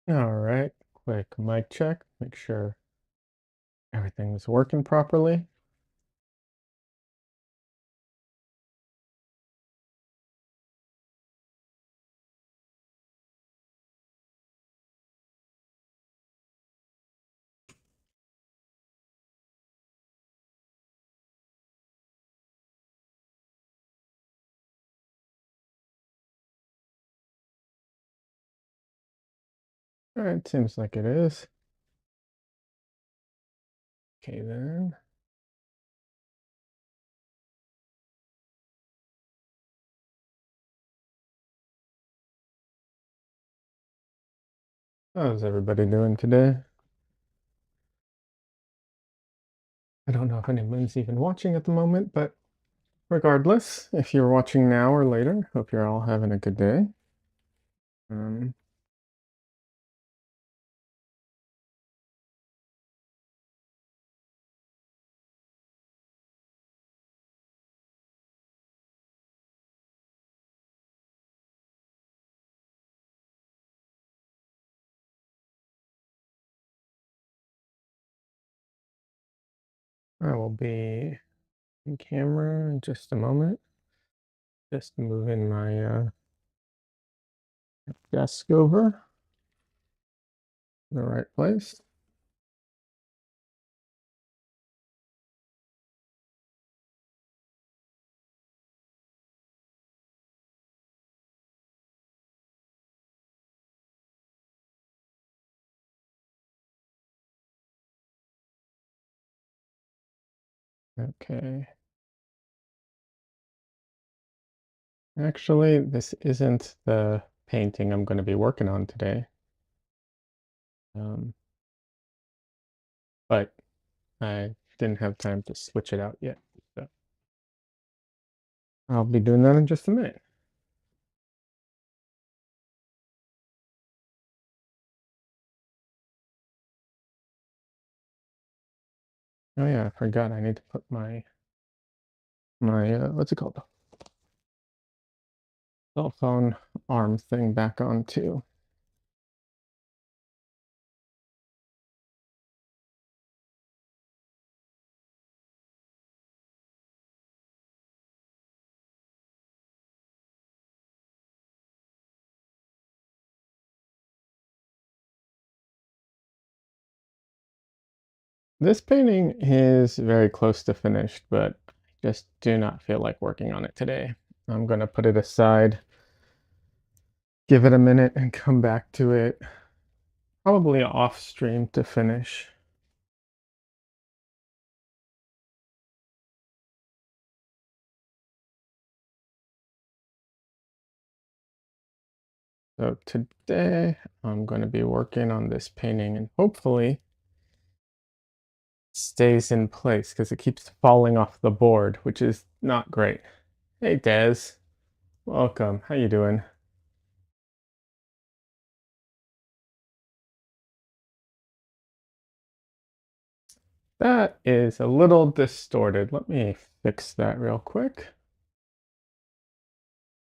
All right, quick mic check. Make sure everything's working properly. All right, seems like it is. Okay, then. How's everybody doing today? I don't know if anyone's even watching at the moment, but regardless, if you're watching now or later, hope you're all having a good day. Um, I will be in camera in just a moment. Just moving my desk over to the right place. Okay. Actually, this isn't the painting I'm going to be working on today. Um, but I didn't have time to switch it out yet. So I'll be doing that in just a minute. Oh yeah, I forgot I need to put my what's it called? Cell phone arm thing back on too. This painting is very close to finished, but I just do not feel like working on it today. I'm gonna put it aside, give it a minute, and come back to it probably off stream to finish. So today I'm going to be working on this painting and hopefully stays in place because it keeps falling off the board, which is not great. Hey Des, welcome. How you doing? That is a little distorted. Let me fix that real quick.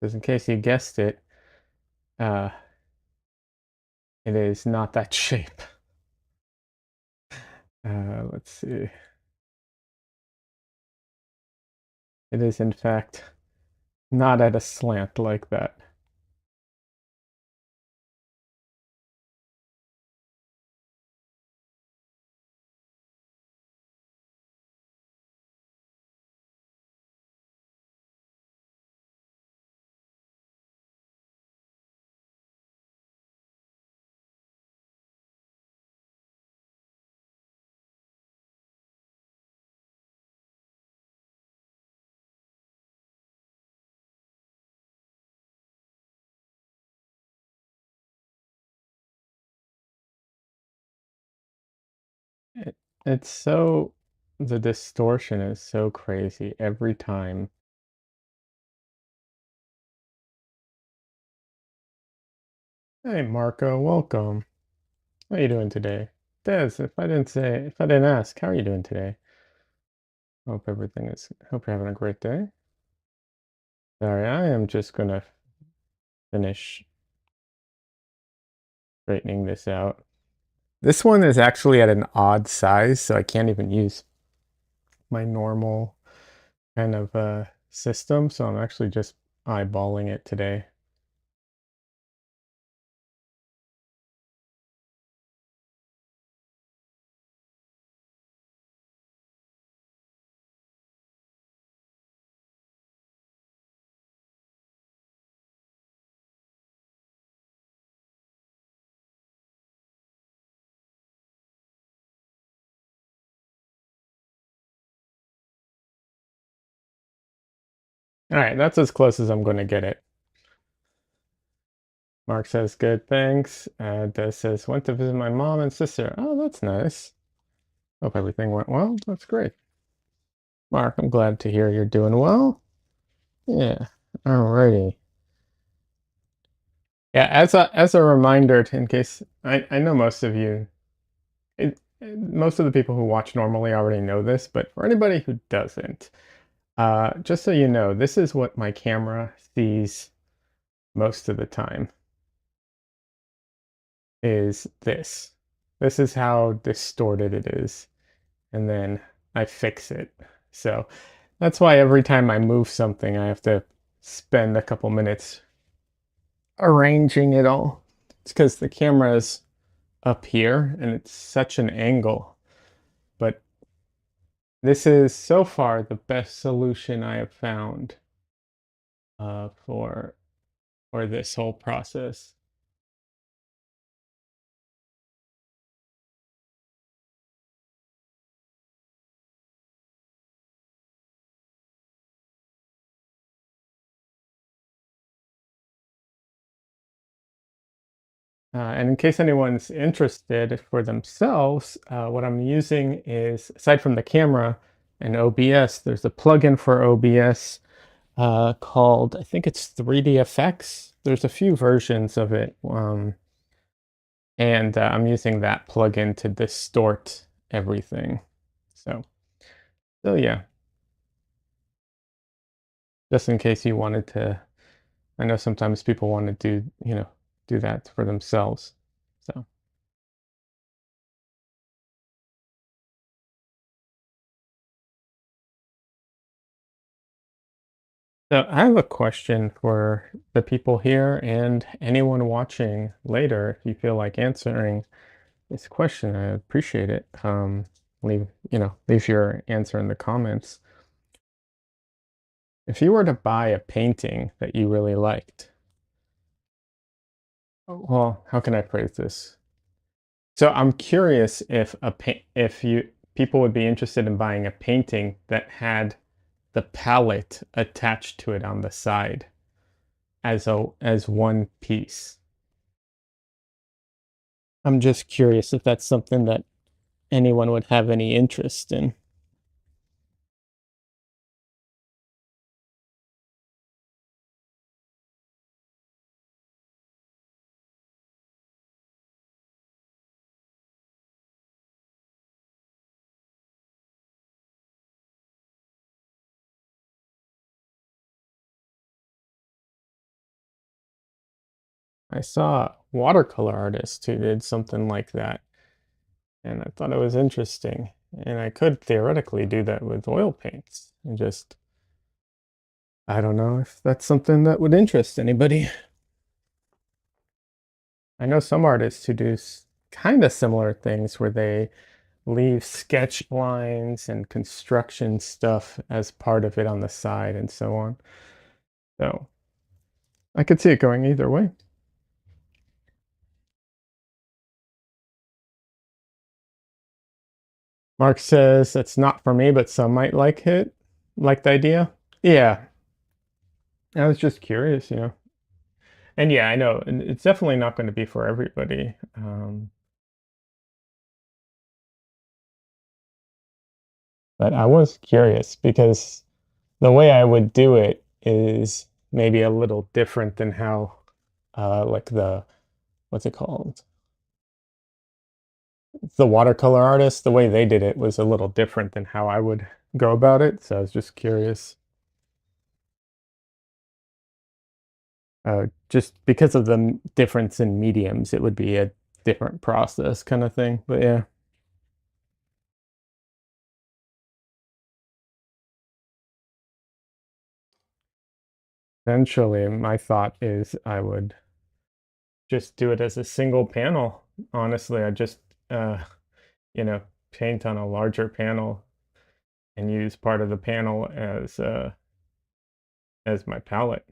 Because in case you guessed it, uh, it is not that shape. Let's see. It is in fact not at a slant like that. It, it's so, the distortion is so crazy every time. Hey Marco, welcome. How you doing today? Des, if I didn't ask, how are you doing today? Hope you're having a great day. Sorry, I am just gonna finish straightening this out. This one is actually at an odd size, so I can't even use my normal kind of system. So I'm actually just eyeballing it today. All right, that's as close as I'm going to get it. Mark says, good, thanks. Des says, went to visit my mom and sister. Oh, that's nice. Hope everything went well. That's great. Mark, I'm glad to hear you're doing well. Yeah, alrighty. Yeah, as a reminder, in case I know most of you, most of the people who watch normally already know this, but for anybody who doesn't, just so you know, this is what my camera sees most of the time. Is this? This is how distorted it is, and then I fix it. So that's why every time I move something, I have to spend a couple minutes arranging it all. It's because the camera is up here and it's such an angle. But this is so far the best solution I have found for this whole process. And in case anyone's interested for themselves, what I'm using is, aside from the camera and OBS, there's a plugin for OBS called, I think it's 3D Effects. There's a few versions of it. And I'm using that plugin to distort everything. So, so yeah, just in case you wanted to, I know sometimes people want to do that for themselves. So, so I have a question for the people here and anyone watching later. If you feel like answering this question, I appreciate it. Leave your answer in the comments. If you were to buy a painting that you really liked, well, how can I phrase this? So I'm curious if you people would be interested in buying a painting that had the palette attached to it on the side as one piece. I'm just curious if that's something that anyone would have any interest in. I saw watercolor artists who did something like that, and I thought it was interesting. And I could theoretically do that with oil paints and just, I don't know if that's something that would interest anybody. I know some artists who do kind of similar things where they leave sketch lines and construction stuff as part of it on the side and so on. So I could see it going either way. Mark says it's not for me, but some might like it, like the idea. Yeah, I was just curious. And yeah, I know it's definitely not going to be for everybody. But I was curious because the way I would do it is maybe a little different than how, like what's it called? The watercolor artist, the way they did it was a little different than how I would go about it. So I was just curious. Just because of the difference in mediums, it would be a different process kind of thing. But yeah, eventually my thought is I would just do it as a single panel. Honestly, I just, uh, you know, paint on a larger panel and use part of the panel as my palette.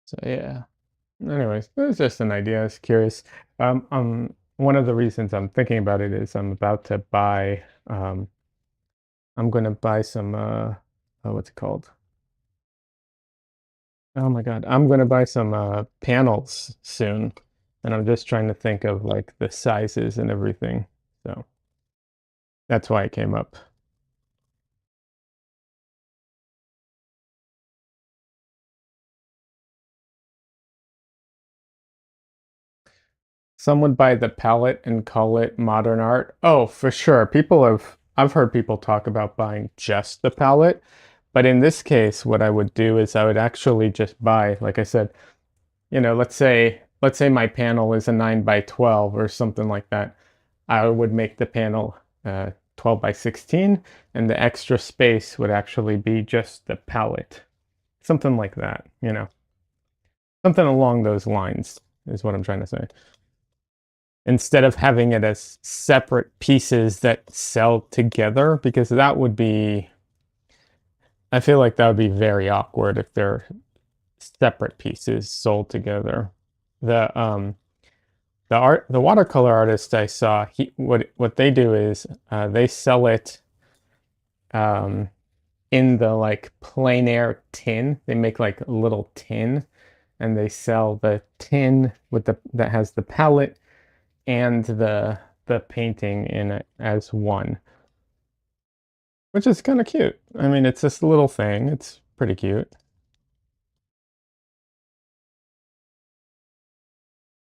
So yeah. Anyways, it was just an idea. I was curious. One of the reasons I'm thinking about it is I'm about to buy. I'm going to buy some. What's it called? Oh my God! I'm going to buy some panels soon, and I'm just trying to think of like the sizes and everything. So that's why it came up. Some would buy the palette and call it modern art. Oh, for sure. I've heard people talk about buying just the palette. But in this case, what I would do is I would actually just buy, like I said, let's say my panel is a 9 by 12 or something like that. I would make the panel 12 by 16, and the extra space would actually be just the palette. Something like that, something along those lines is what I'm trying to say. Instead of having it as separate pieces that sell together, because that would be, I feel like that would be very awkward if they're separate pieces sold together. The the watercolor artist I saw, what they do is they sell it um, in the like plein air tin. They make like a little tin, and they sell the tin with the that has the palette and the painting in it as one, which is kind of cute. I mean, it's this little thing. It's pretty cute.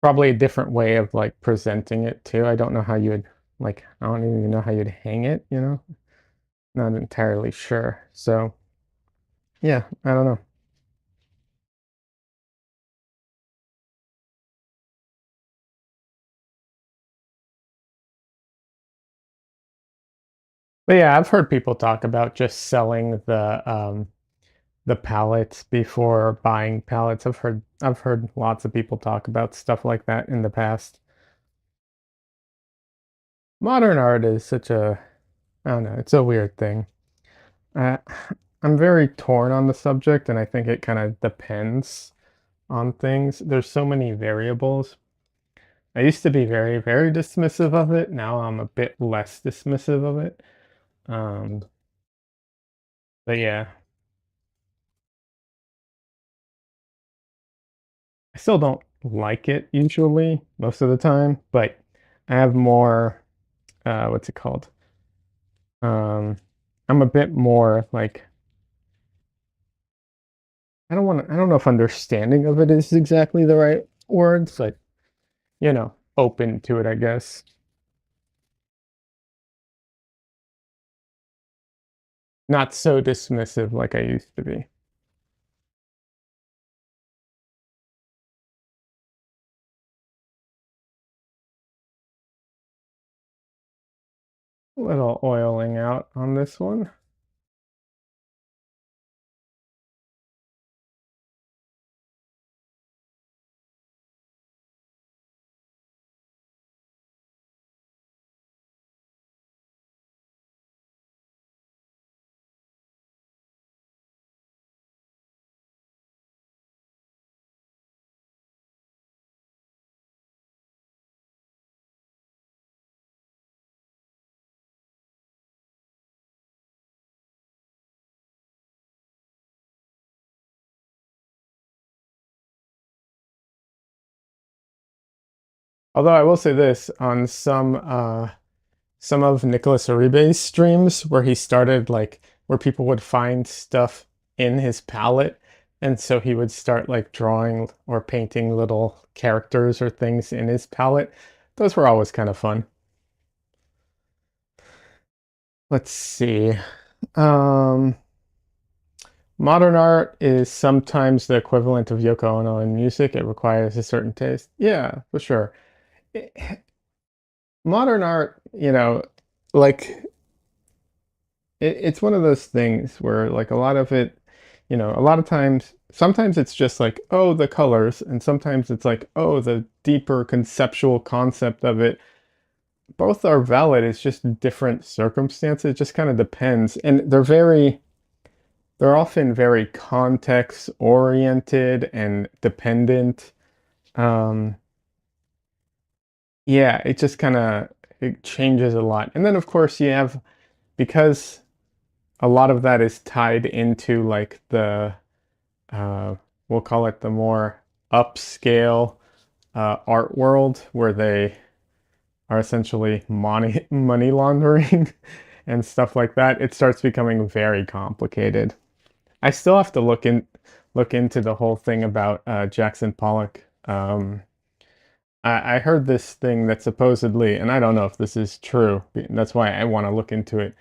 Probably a different way of like presenting it too. I don't know how you would like. I don't even know how you'd hang it. Not entirely sure. So yeah, I don't know. But yeah, I've heard people talk about just selling the pallets before buying pallets. I've heard lots of people talk about stuff like that in the past. Modern art is such a, I don't know, it's a weird thing. Uh, I'm very torn on the subject, and I think it kind of depends on things. There's so many variables. I used to be very, very dismissive of it. Now I'm a bit less dismissive of it. Um, but yeah, I still don't like it usually, most of the time, but I have more, what's it called? Um, I'm a bit more like, I don't know if understanding of it is exactly the right words, but open to it, I guess. Not so dismissive like I used to be. A little oiling out on this one. Although I will say this, on some of Nicholas Uribe's streams where he started like where people would find stuff in his palette And so he would start like drawing or painting little characters or things in his palette. Those were always kind of fun. Let's see. Um, Modern art is sometimes the equivalent of Yoko Ono in music. It requires a certain taste. Yeah, for sure. Modern art, like it's one of those things where like a lot of it, a lot of times, sometimes it's just like, oh, the colors, and sometimes it's like, oh, the deeper conceptual concept of it. Both are valid. It's just different circumstances. It just kind of depends. And they're often very context oriented and dependent. Um, yeah, it just kind of it changes a lot. And then of course you have, because a lot of that is tied into like the uh, we'll call it the more upscale art world, where they are essentially money laundering and stuff like that. It starts becoming very complicated. I still have to look into the whole thing about Jackson Pollock. I heard this thing that supposedly, and I don't know if this is true. That's why I want to look into it.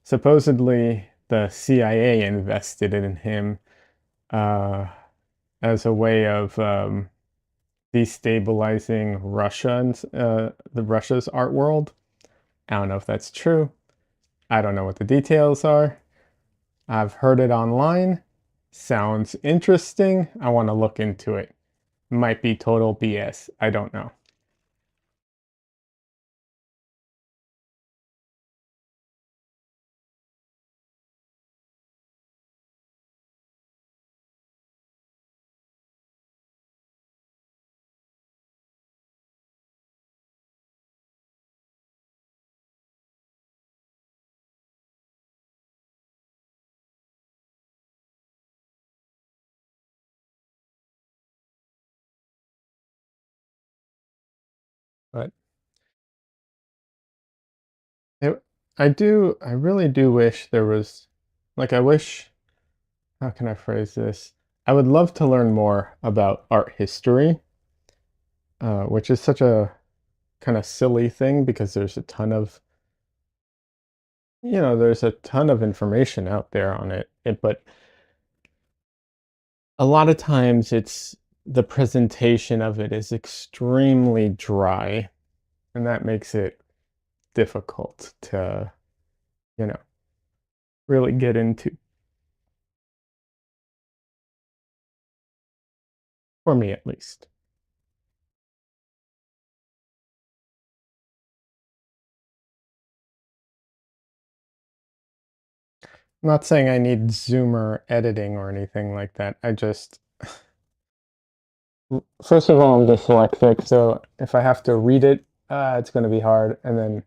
Supposedly, the CIA invested in him uh, as a way of destabilizing Russia and the Russia's art world. I don't know if that's true. I don't know what the details are. I've heard it online. Sounds interesting. I want to look into it. Might be total BS. I don't know. But it, I really do wish there was, like, I wish, how can I phrase this? I would love to learn more about art history, which is such a kind of silly thing because there's a ton of information out there on it, but a lot of times the presentation of it is extremely dry, and that makes it difficult to, you know, really get into, for me at least. I'm not saying I need Zoomer editing or anything like that. First of all, I'm dyslexic, so if I have to read it, it's going to be hard. And then,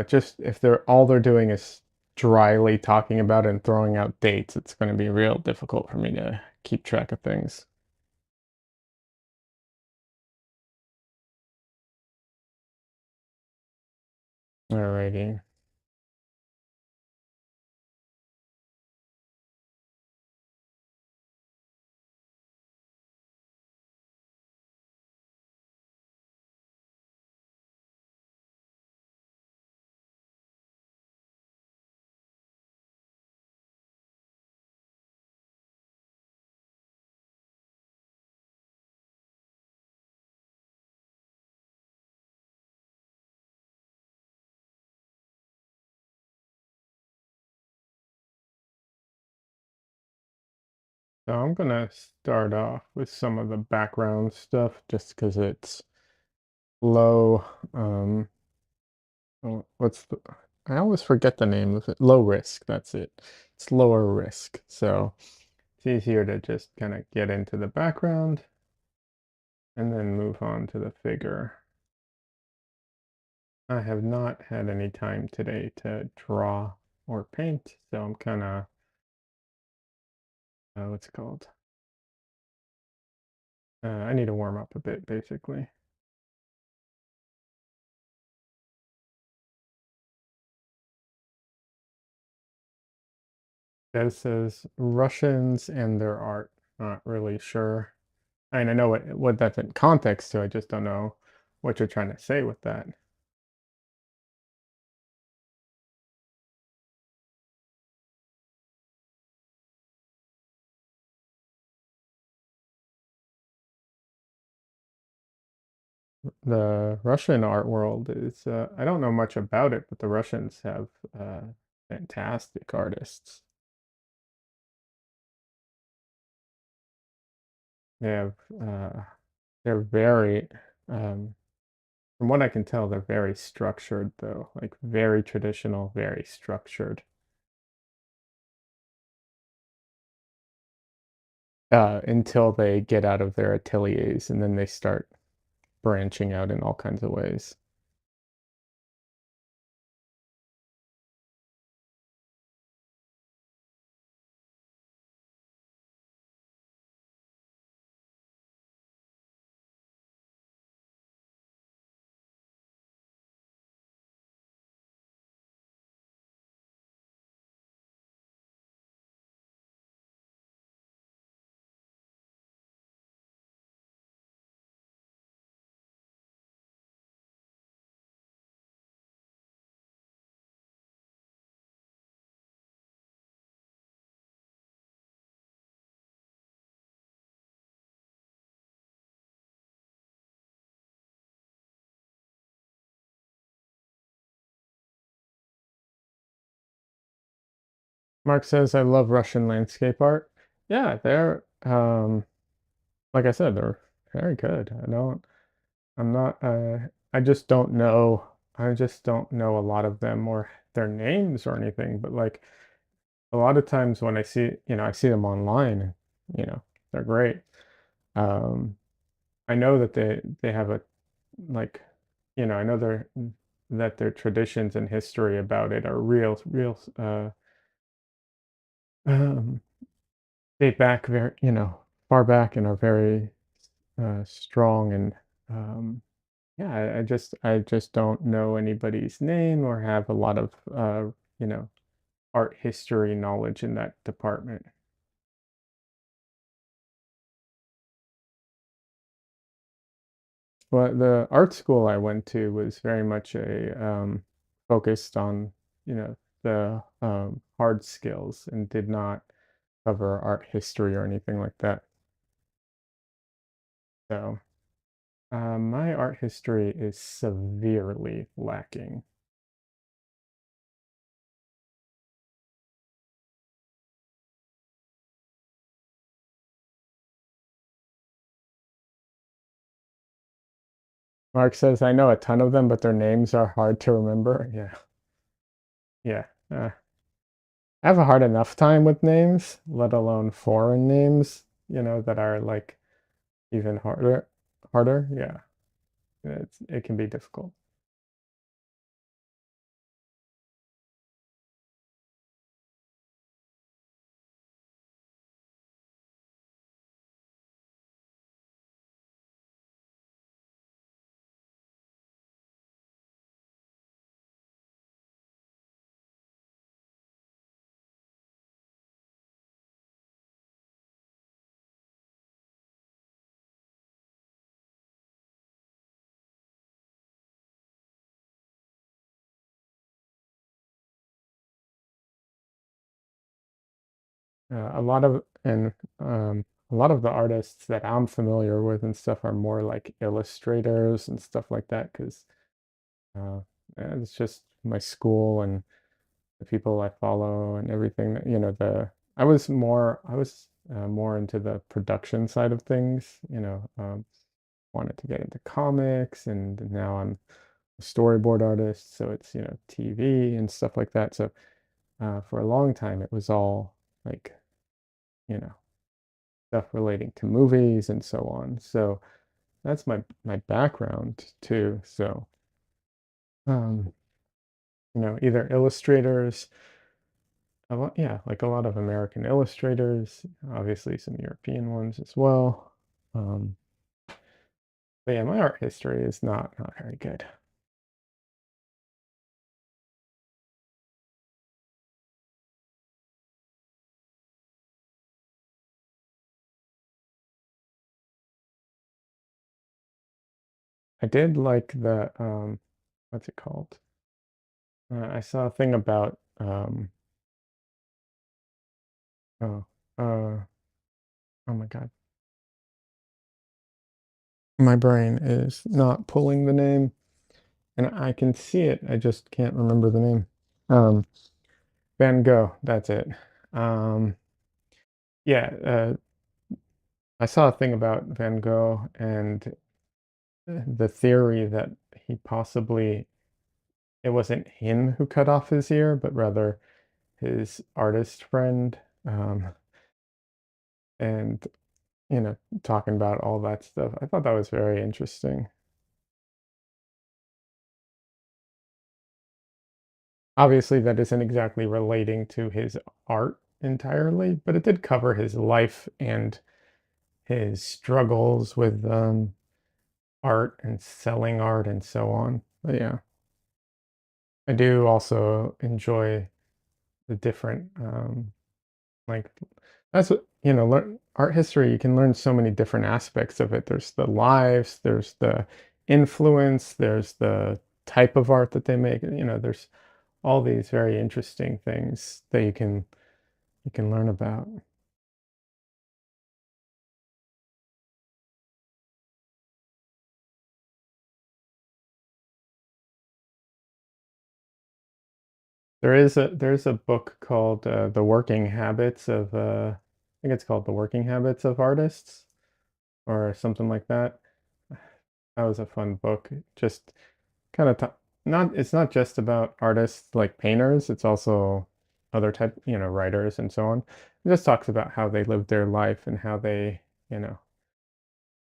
just if they're all they're doing is dryly talking about it and throwing out dates, it's going to be real difficult for me to keep track of things. Alrighty. So I'm gonna start off with some of the background stuff just because it's low. What's the? I always forget the name of it. Low risk. That's it. It's lower risk. So it's easier to just kind of get into the background and then move on to the figure. I have not had any time today to draw or paint, so I'm kind of, what's it called? I need to warm up a bit, basically. This says Russians and their art. Not really sure. I mean, I know what that's in context to. I just don't know what you're trying to say with that. The Russian art world is, I don't know much about it, but the Russians have fantastic artists. They have, they're very, um, from what I can tell, they're very structured though, like very traditional, very structured. Until they get out of their ateliers and then they start branching out in all kinds of ways. Mark says, I love Russian landscape art. Yeah, they're, like I said, they're very good. I'm not, I just don't know, I just don't know a lot of them or their names or anything, but like a lot of times when I see, I see them online, and, they're great. Um, I know that they have a, like, I know that their traditions and history about it are real, um, date back very, far back and are very strong and yeah, I just don't know anybody's name or have a lot of you know art history knowledge in that department. But the art school I went to was very much a focused on the hard skills and did not cover art history or anything like that. So my art history is severely lacking. Mark says, I know a ton of them, but their names are hard to remember. Yeah, yeah. I have a hard enough time with names, let alone foreign names, that are like even harder. Yeah, it can be difficult. A lot of the artists that I'm familiar with and stuff are more like illustrators and stuff like that because uh, it's just my school and the people I follow and everything that, the I was more into the production side of things, wanted to get into comics and now I'm a storyboard artist, so it's, TV and stuff like that. So for a long time it was all like, you know, stuff relating to movies and so on. So that's my background too. So um, either illustrators, yeah, like a lot of American illustrators, obviously some European ones as well. Um, but yeah, my art history is not very good. I did like the what's it called? I saw a thing about oh uh oh my God. My brain is not pulling the name and I can see it. I just can't remember the name. Um Van Gogh, that's it. Um yeah, I saw a thing about Van Gogh and the theory that he possibly it wasn't him who cut off his ear, but rather his artist friend. And talking about all that stuff. I thought that was very interesting. Obviously, that isn't exactly relating to his art entirely, but it did cover his life and his struggles with art and selling art and so on. But yeah, I do also enjoy the different like that's what learn art history. You can learn so many different aspects of it. There's the lives, there's the influence, there's the type of art that they make. There's all these very interesting things that you can learn about. There's a book called The Working Habits of I think it's called The Working Habits of Artists or something like that. That was a fun book. Just kind of not it's not just about artists like painters, it's also other type, writers and so on. It just talks about how they live their life and how they, you know,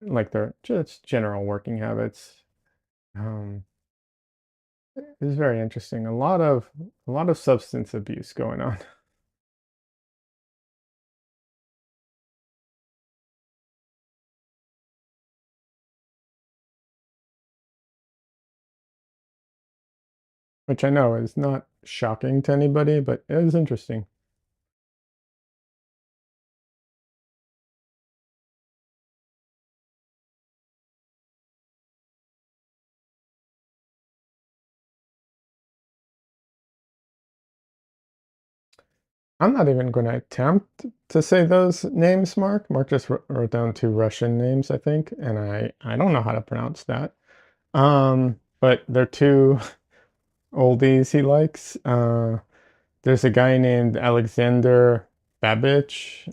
like their just general working habits. Um, it's very interesting. A lot of substance abuse going on, which I know is not shocking to anybody, but it is interesting. I'm not even going to attempt to say those names, Mark. Mark just wrote down two Russian names, I think, and I don't know how to pronounce that. But they're two oldies he likes. There's a guy named Alexander Babbage,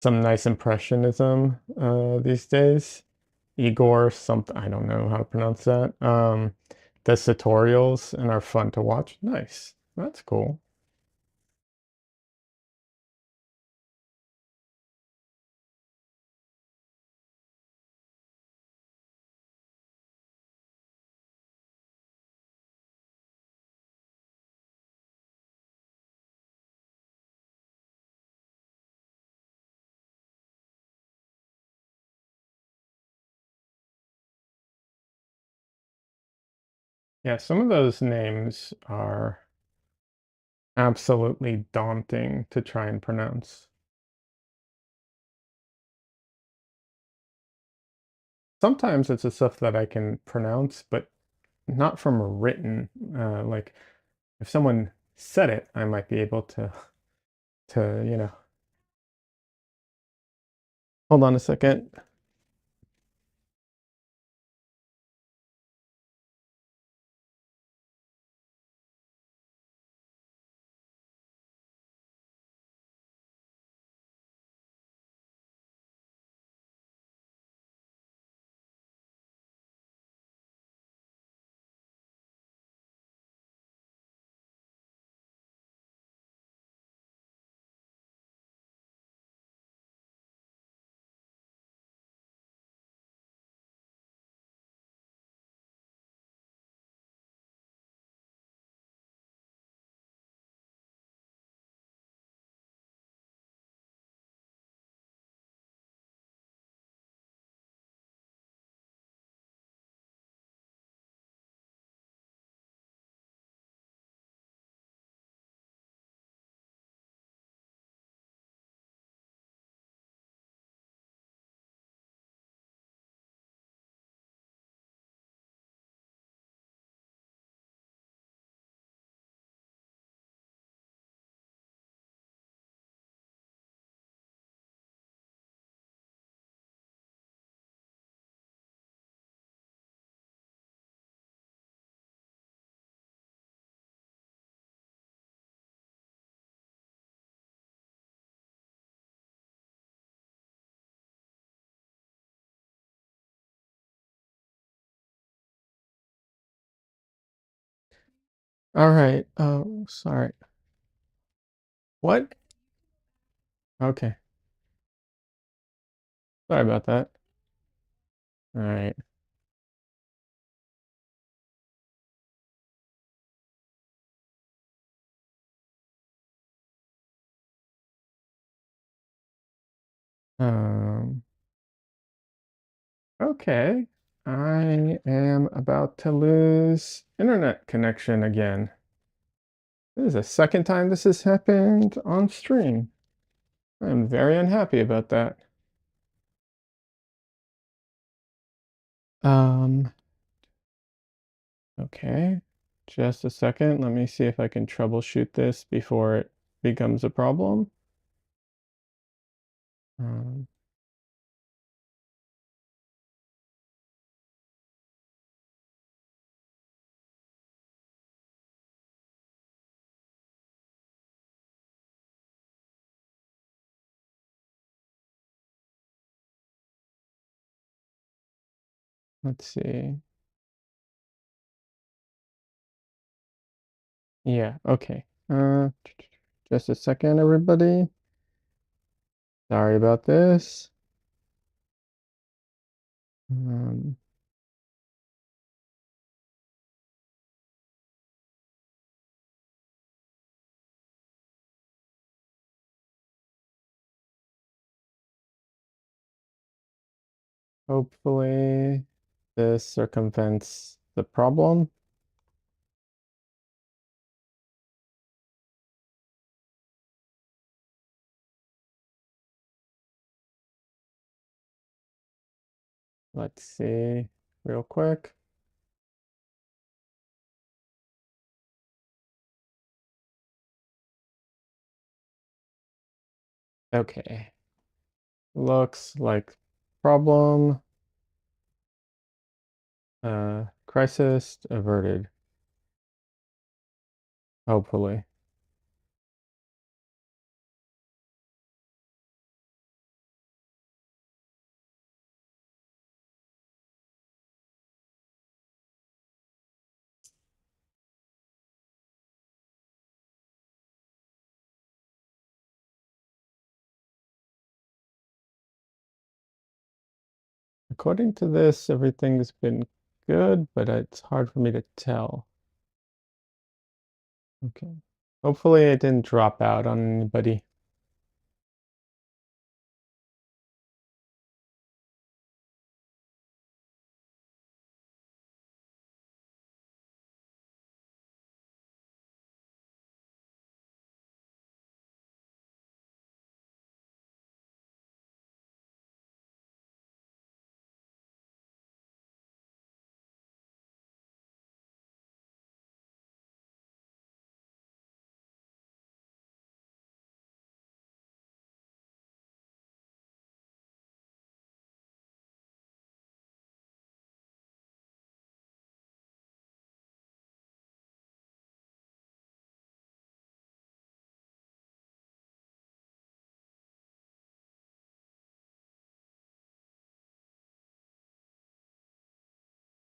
some nice impressionism these days. Igor something, I don't know how to pronounce that. Does tutorials and are fun to watch. Nice. That's cool. Yeah, some of those names are absolutely daunting to try and pronounce. Sometimes it's the stuff that I can pronounce, but not from a written. Like if someone said it, I might be able to. Hold on a second. All right. Oh, sorry. What? Okay. Sorry about that. All right. Um, okay. I am about to lose internet connection again. This is the second time this has happened on stream. I'm very unhappy about that. Um, okay. Just a second. Let me see if I can troubleshoot this before it becomes a problem. Um, let's see. Yeah, okay. Just a second, everybody. Sorry about this. Um, hopefully this circumvents the problem. Let's see real quick. Okay. Looks like problem, crisis averted, hopefully. According to this, everything's been good, but it's hard for me to tell. Okay. Hopefully it didn't drop out on anybody.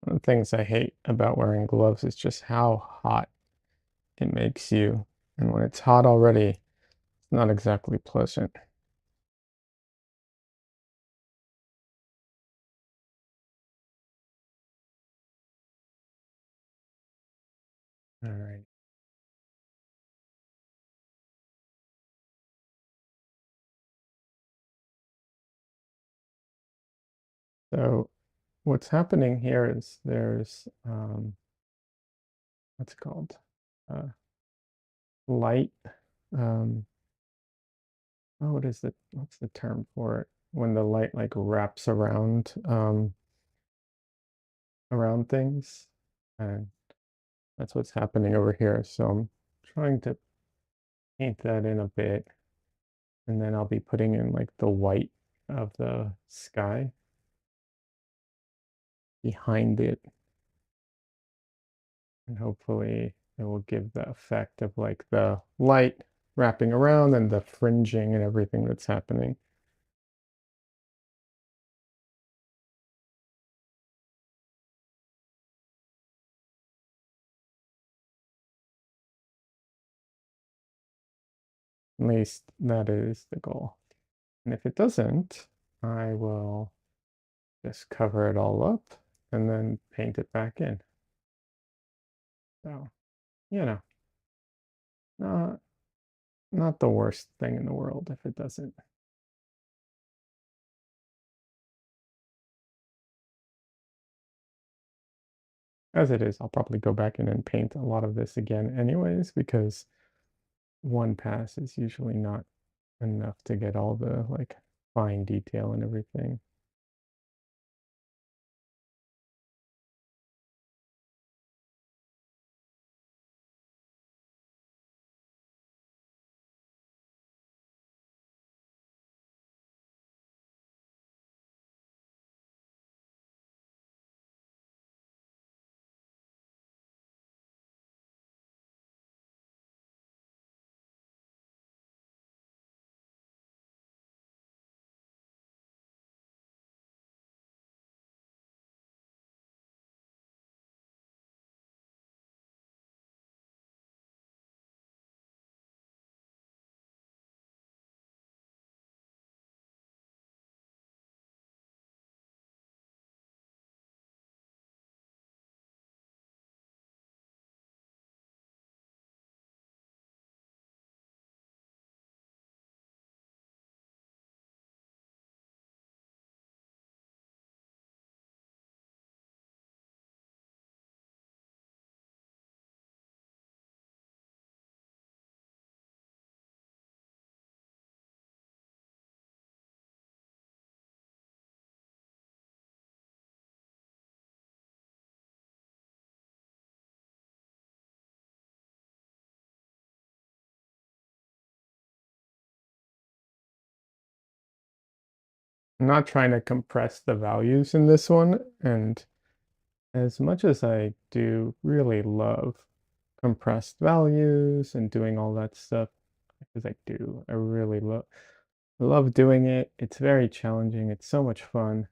One of the things I hate about wearing gloves is just how hot it makes you. And when it's hot already, it's not exactly pleasant. All right. So what's happening here is there's what's it called? Uh, light. Um, oh, what's the term for it? When the light like wraps around things. And that's what's happening over here. So I'm trying to paint that in a bit, and then I'll be putting in like the white of the sky behind it, and hopefully it will give the effect of like the light wrapping around and the fringing and everything that's happening. least that is the goal. And if it doesn't, I will just cover it all up and then paint it back in. So, you know, not not the worst thing in the world if it doesn't. As it is, I'll probably go back in and paint a lot of this again anyways, because one pass is usually not enough to get all the like fine detail and everything. I'm not trying to compress the values in this one, and as much as I do really love compressed values and doing all that stuff, because I really love doing it. It's very challenging. It's so much fun,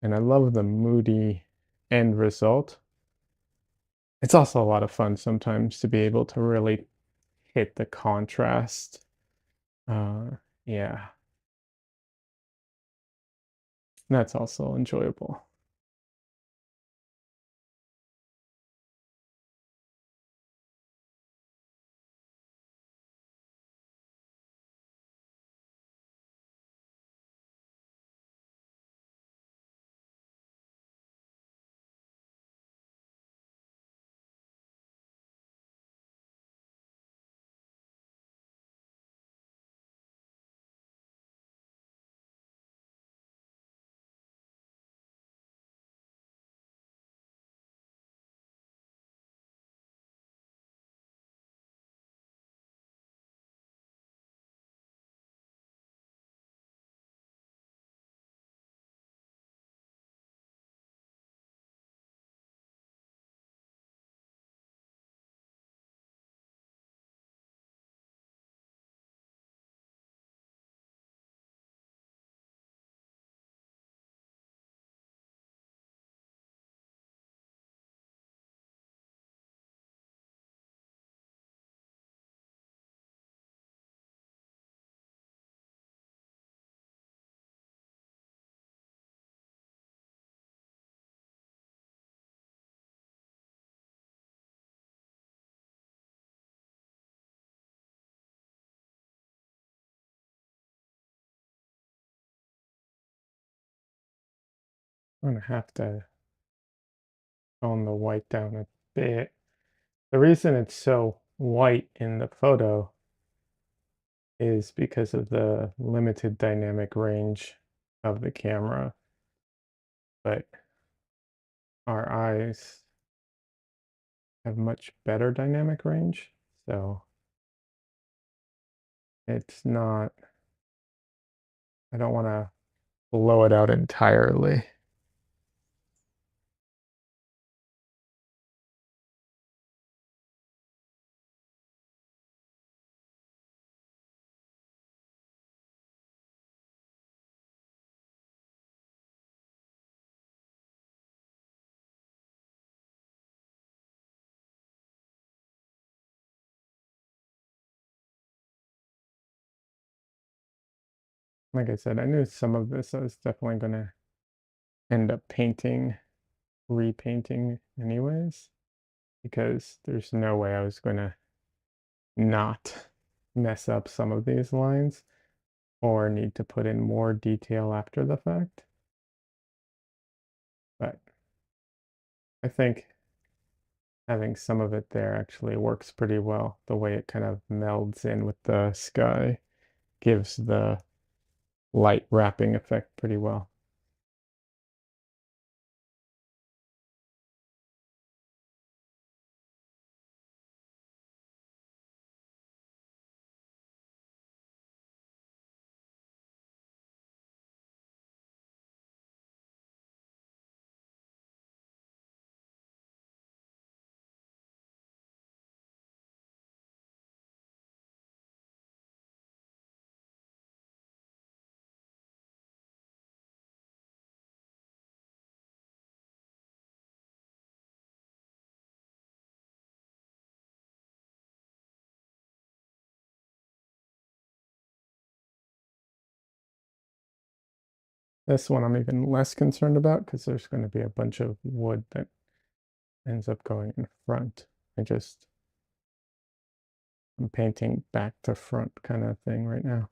and I love the moody end result. It's also a lot of fun sometimes to be able to really hit the contrast. Yeah, that's also enjoyable. I'm gonna have to tone the white down a bit. The reason it's so white in the photo is because of the limited dynamic range of the camera, but our eyes have much better dynamic range, so it's not, I don't want to blow it out entirely. like I said, I knew some of this I was definitely gonna end up repainting anyways, because there's no way I was gonna not mess up some of these lines or need to put in more detail after the fact. But I think having some of it there actually works pretty well. The way it kind of melds in with the sky gives the light wrapping effect pretty well. This one I'm even less concerned about because there's going to be a bunch of wood that ends up going in front. I'm painting back to front kind of thing right now.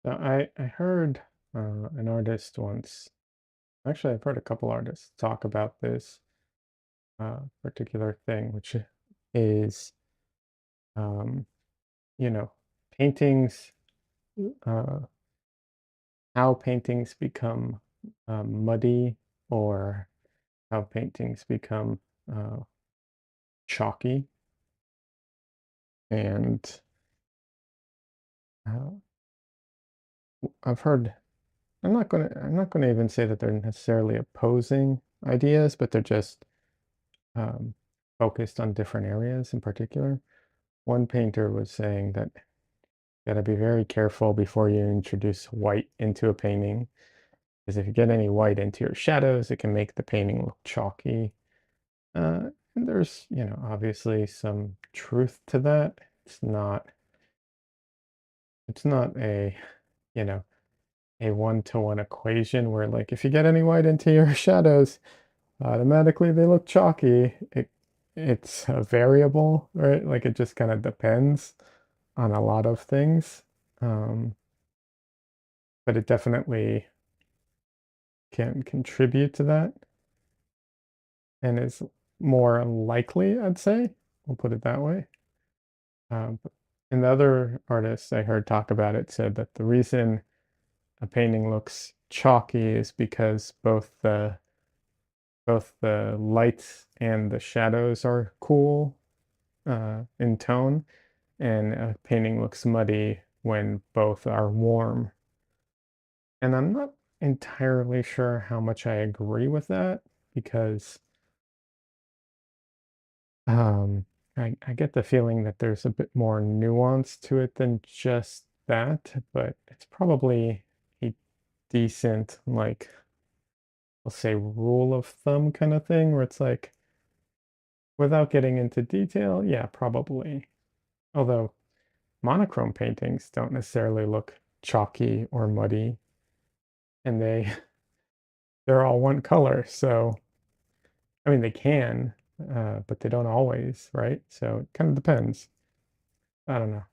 So I heard an artist once, actually I've heard a couple artists talk about this particular thing, which is, um, you know, paintings, uh, how paintings become muddy or how paintings become uh, chalky. And uh, I've heard, I'm not gonna even say that they're necessarily opposing ideas, but they're just um, focused on different areas in particular. One painter was saying that you gotta be very careful before you introduce white into a painting, because if you get any white into your shadows, it can make the painting look chalky. And there's, obviously some truth to that. It's not you know, a one-to-one equation where like if you get any white into your shadows, automatically they look chalky. It's a variable, right? Like it just kind of depends on a lot of things. Um, but it definitely can contribute to that and is more likely, I'd say. We'll put it that way. But- and the other artists I heard talk about it said that the reason a painting looks chalky is because both the lights and the shadows are cool in tone, and a painting looks muddy when both are warm. And I'm not entirely sure how much I agree with that because um, I get the feeling that there's a bit more nuance to it than just that, but it's probably a decent, like, I'll say rule of thumb kind of thing where it's like, without getting into detail, yeah, probably. Although monochrome paintings don't necessarily look chalky or muddy, and they're all one color, so I mean, they can, but they don't always, right? So it kind of depends. I don't know.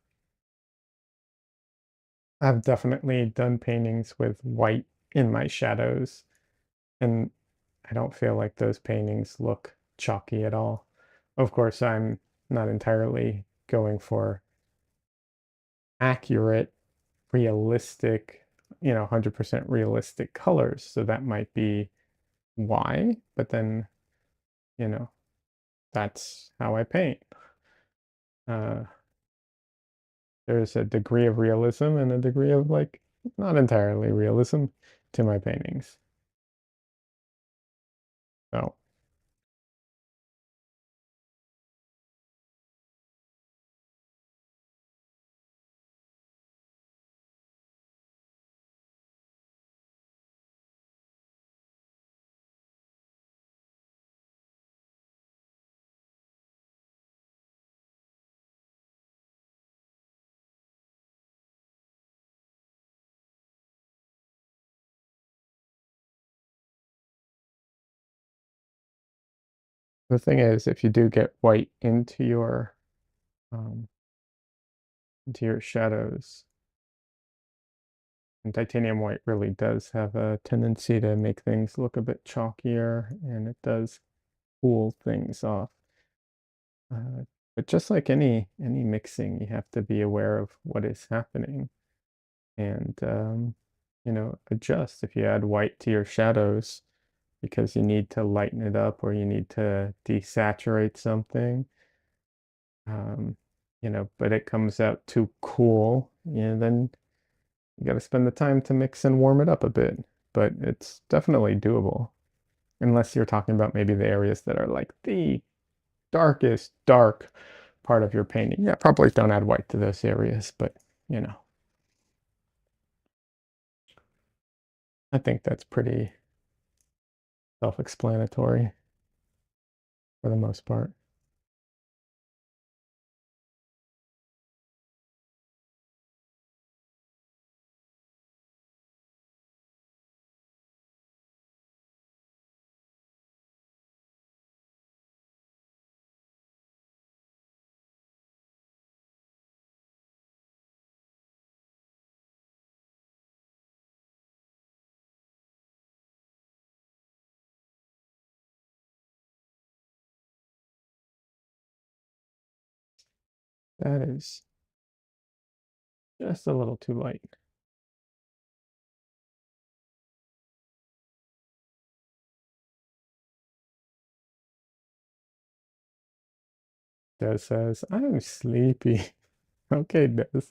I've definitely done paintings with white in my shadows, and I don't feel like those paintings look chalky at all. Of course, I'm not entirely going for accurate, realistic, 100% realistic colors. So that might be why, but then, you know, that's how I paint. Uh, there's a degree of realism and a degree of like not entirely realism to my paintings. So the thing is, if you do get white um, into your shadows, and titanium white really does have a tendency to make things look a bit chalkier, and it does cool things off. Uh, but just like any mixing, you have to be aware of what is happening and adjust. If you add white to your shadows because you need to lighten it up or you need to desaturate something, um, but it comes out too cool, then you got to spend the time to mix and warm it up a bit. But it's definitely doable, unless you're talking about maybe the areas that are like the darkest dark part of your painting. Yeah, probably don't add white to those areas, but you know, I think that's pretty self-explanatory for the most part. That is just a little too light. Des says, I'm sleepy. Okay, Des.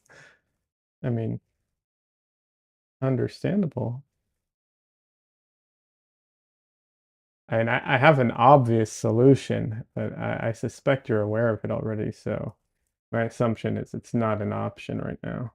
I mean, understandable. And I have an obvious solution, but I suspect you're aware of it already, so my assumption is it's not an option right now.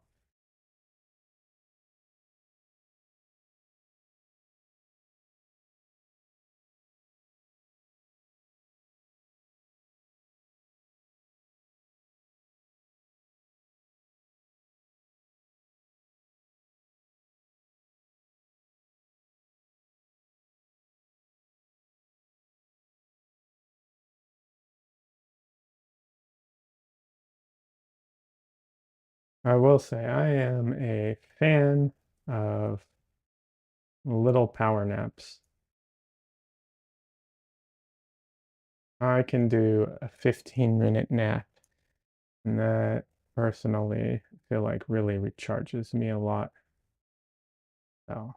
I will say I am a fan of little power naps. I can do a 15-minute nap, and that personally I feel like really recharges me a lot. So,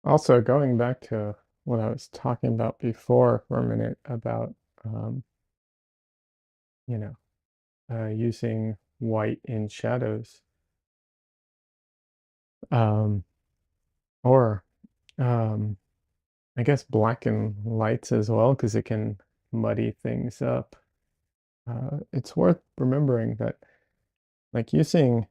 Also, going back to what I was talking about before for a minute about, um, you know, using white in shadows, um, or um, I guess black and lights as well, because it can muddy things up. It's worth remembering that, like using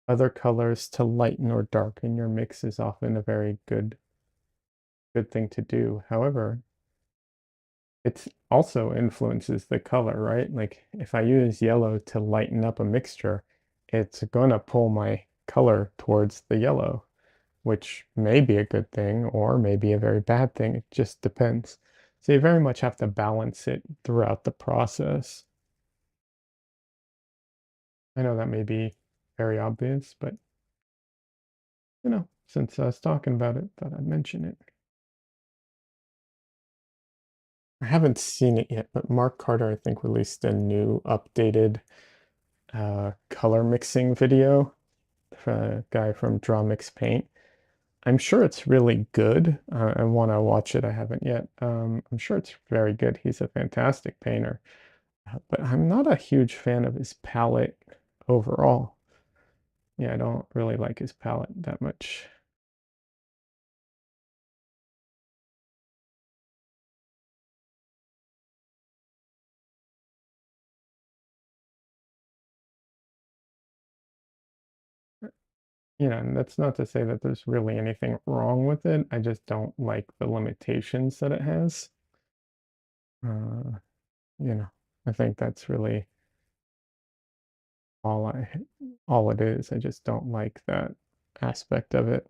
other colors to lighten or darken your mix is often a very good thing to do. However, it also influences the color, right? Like if I use yellow to lighten up a mixture, it's gonna pull my color towards the yellow, which may be a good thing or may be a very bad thing. It just depends. So you very much have to balance it throughout the process. I know that may be very obvious, but since I was talking about it, thought I'd mention it. I haven't seen it yet, but Mark Carter, I think, released a new updated color mixing video for a guy from Draw Mix Paint. I'm sure it's really good. I want to watch it. I haven't yet. I'm sure it's very good. He's a fantastic painter, but I'm not a huge fan of his palette overall. Yeah, I don't really like his palette that much. And that's not to say that there's really anything wrong with it. I just don't like the limitations that it has. Uh, you know, I think that's really all I all it is. I just don't like that aspect of it.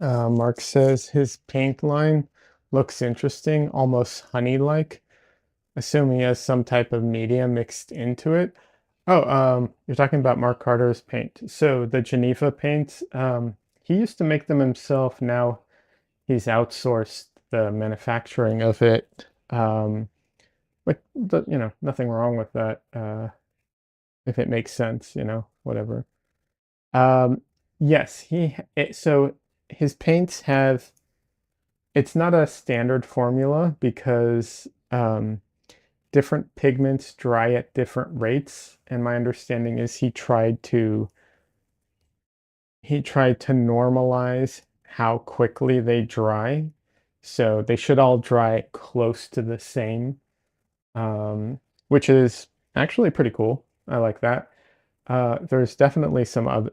Mark says his paint line looks interesting, almost honey-like. Assume he has some type of media mixed into it. Oh, you're talking about Mark Carter's paint. So the Geneva paints, he used to make them himself. Now he's outsourced the manufacturing of it. But nothing wrong with that. If it makes sense, whatever. Um, yes, so his paints have. It's not a standard formula because different pigments dry at different rates, and my understanding is he tried to normalize how quickly they dry. So they should all dry close to the same, which is actually pretty cool. I like that. There's definitely some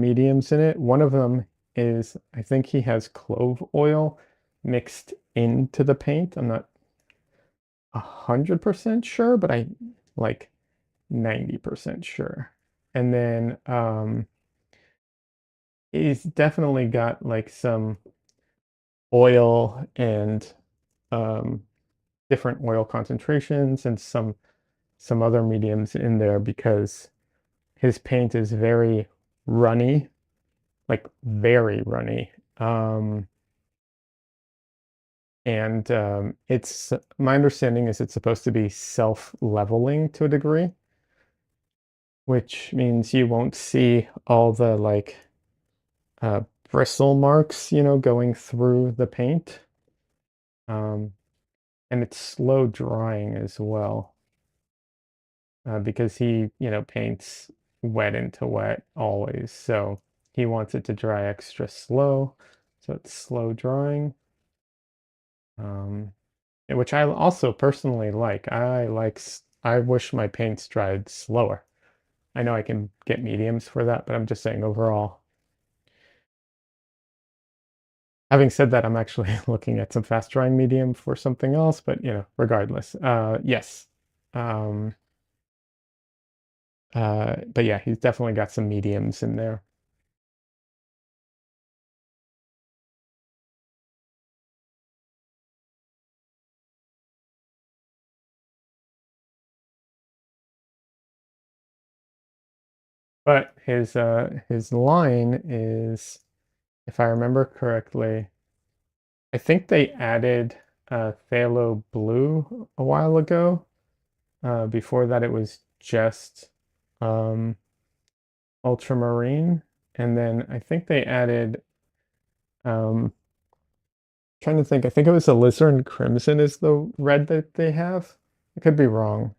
mediums in it. One of them is I think he has clove oil mixed into the paint. I'm not 100% sure, but I like 90% sure. And then he's definitely got like some oil and um, different oil concentrations and some other mediums in there because his paint is very runny, like very runny. And it's my understanding is it's supposed to be self-leveling to a degree, which means you won't see all the like uh, bristle marks, going through the paint. Um, and it's slow drying as well, because he, paints wet into wet always. So he wants it to dry extra slow. So it's slow drying, um, which I also personally like. I wish my paints dried slower. I know I can get mediums for that, but I'm just saying overall. Having said that, I'm actually looking at some fast drying medium for something else, but regardless. Yes. Um, but yeah, he's definitely got some mediums in there. But his line is, if I remember correctly, I think they added phthalo blue a while ago. Before that, it was just um, ultramarine, and then I think they added. Trying to think, I think it was alizarin crimson is the red that they have. I could be wrong.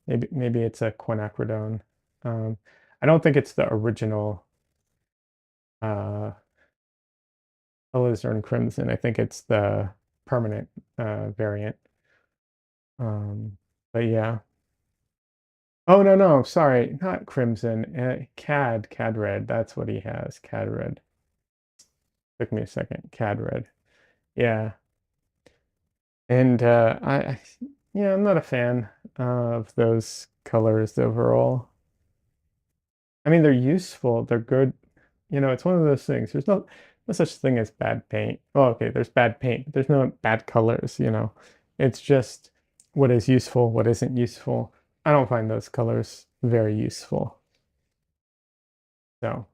Maybe it's a quinacridone. Um, I don't think it's the original uh, alizarin crimson. I think it's the permanent variant. Um, but yeah. Oh no, no, sorry, not crimson. Cad red. That's what he has. Cad red. Took me a second. Cad red. Yeah. And yeah, I'm not a fan of those colors overall. I mean, they're useful, they're good. It's one of those things. There's no such thing as bad paint. Well, okay, there's bad paint, but there's no bad colors. It's just what is useful, what isn't useful. I don't find those colors very useful. So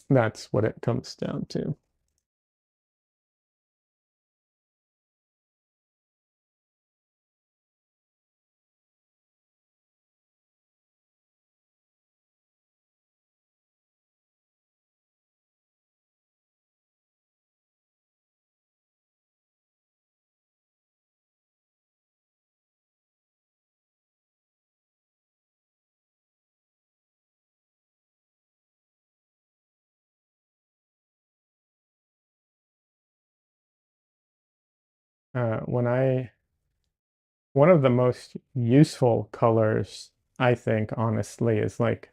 that's what it comes down to. When I One of the most useful colors, I think, honestly, is like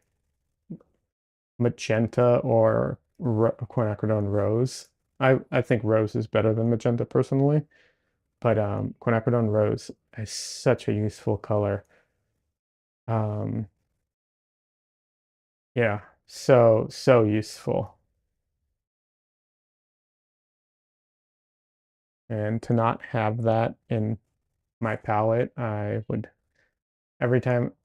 magenta or quinacridone rose. I think rose is better than magenta personally, but quinacridone rose is such a useful color. Um, yeah, so useful. And to not have that in my palette, I would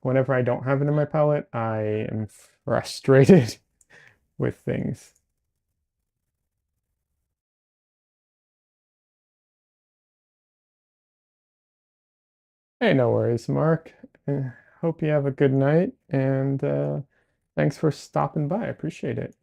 whenever I don't have it in my palette, I am frustrated with things. Hey, no worries, Mark. Hope you have a good night, and thanks for stopping by. I appreciate it.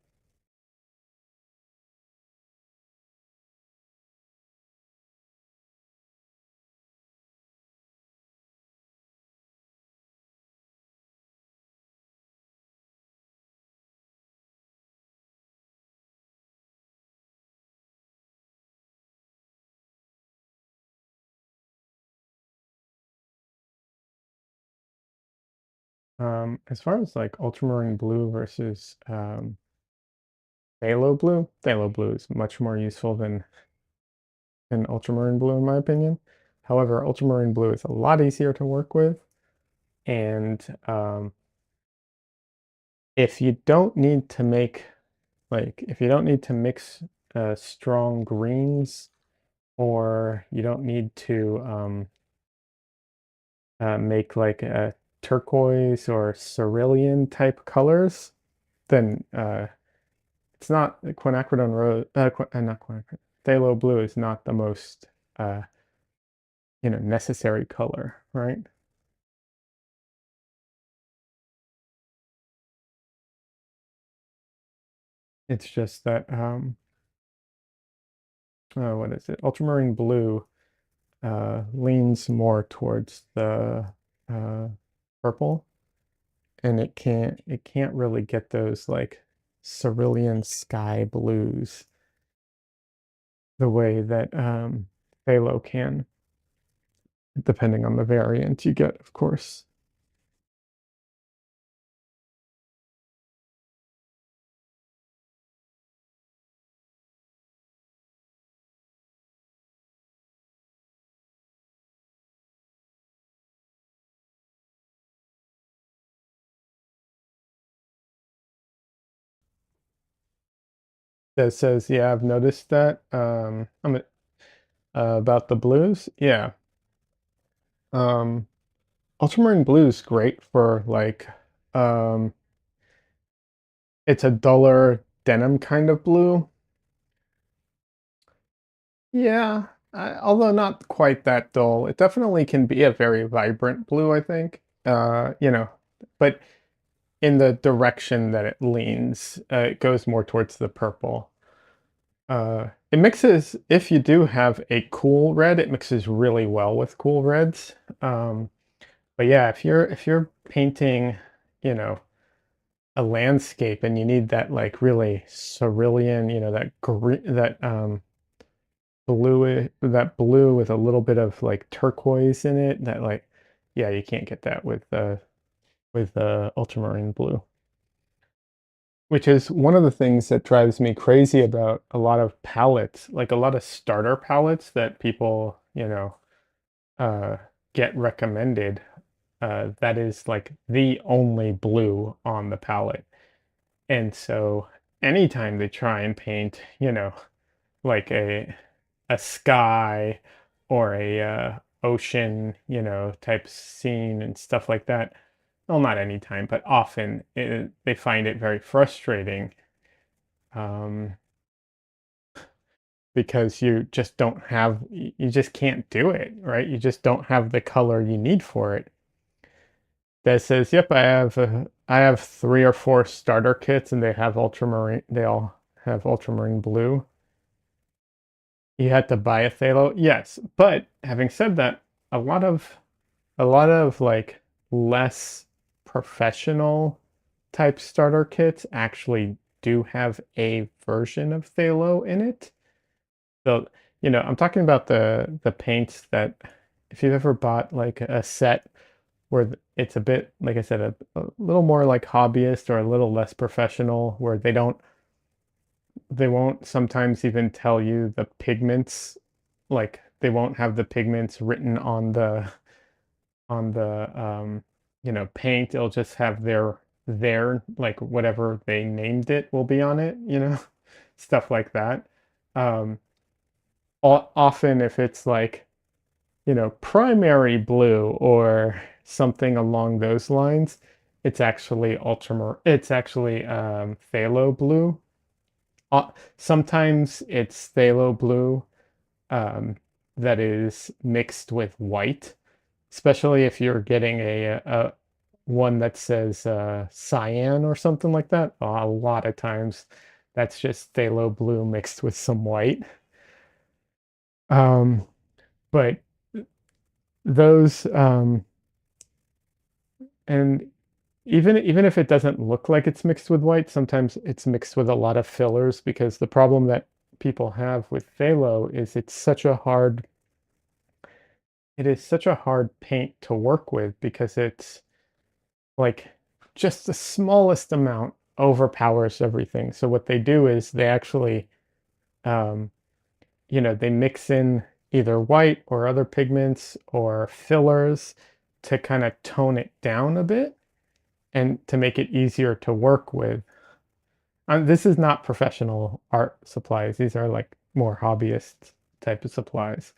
As far as like ultramarine blue versus phthalo blue is much more useful than ultramarine blue in my opinion. However, ultramarine blue is a lot easier to work with, and if you don't need to make Like if you don't need to mix strong greens, or you don't need to make like a turquoise or cerulean type colors, then it's not quinacridone rose. Not quinacridone. Phthalo blue is not the most uh, necessary color, right? It's just that what is it? Ultramarine blue leans more towards the uh, purple, and it can't really get those like cerulean sky blues the way that phthalo can, depending on the variant you get, of course. That says, yeah, I've noticed that. About the blues, yeah. Um, Ultramarine blue is great for like, um, it's a duller denim kind of blue. Yeah, although not quite that dull. It definitely can be a very vibrant blue, I think. But in the direction that it leans, it goes more towards the purple. It mixes, if you do have a cool red, it mixes really well with cool reds. Um, but yeah, if you're painting, you know, a landscape and you need that like really cerulean, that green, that blue with a little bit of like turquoise in it, that like, yeah, you can't get that with ultramarine blue. Which is one of the things that drives me crazy about a lot of palettes, like a lot of starter palettes that people, uh, get recommended. That is like the only blue on the palette. And so anytime they try and paint, like a sky or a ocean, type scene and stuff like that, well, not anytime, but often they find it very frustrating, um, because you just don't have, you just can't do it, right? You just don't have the color you need for it. That says, "Yep, I have 3 or 4 starter kits, and they have ultramarine. They all have ultramarine blue." You had to buy a phthalo, yes. But having said that, a lot of like less professional type starter kits actually do have a version of phthalo in it. So, I'm talking about the paints that, if you've ever bought like a set where it's a bit, like I said, a little more like hobbyist or a little less professional, where they won't sometimes even tell you the pigments, like they won't have the pigments written on the paint. It'll just have their like whatever they named it will be on it, stuff like that. Um, Often if it's like, primary blue or something along those lines, it's actually phthalo blue. Sometimes it's phthalo blue um, that is mixed with white, especially if you're getting a one that says cyan or something like that. A lot of times that's just phthalo blue mixed with some white. Um, but those and even if it doesn't look like it's mixed with white, sometimes it's mixed with a lot of fillers, because the problem that people have with phthalo is it is such a hard paint to work with, because it's like just the smallest amount overpowers everything. So what they do is they actually, um, they mix in either white or other pigments or fillers to kind of tone it down a bit and to make it easier to work with. This is not professional art supplies. These are like more hobbyist type of supplies,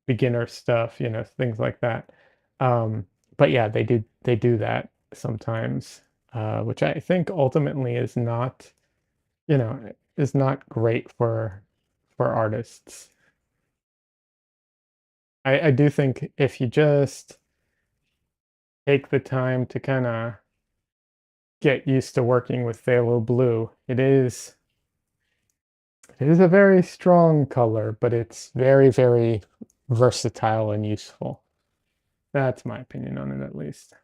beginner stuff, things like that. Um, but yeah, they do that sometimes, which I think ultimately you know, is not great for artists. I do think if you just take the time to kind of get used to working with phthalo blue, it is a very strong color, but it's very, very versatile and useful. That's my opinion on it, at least.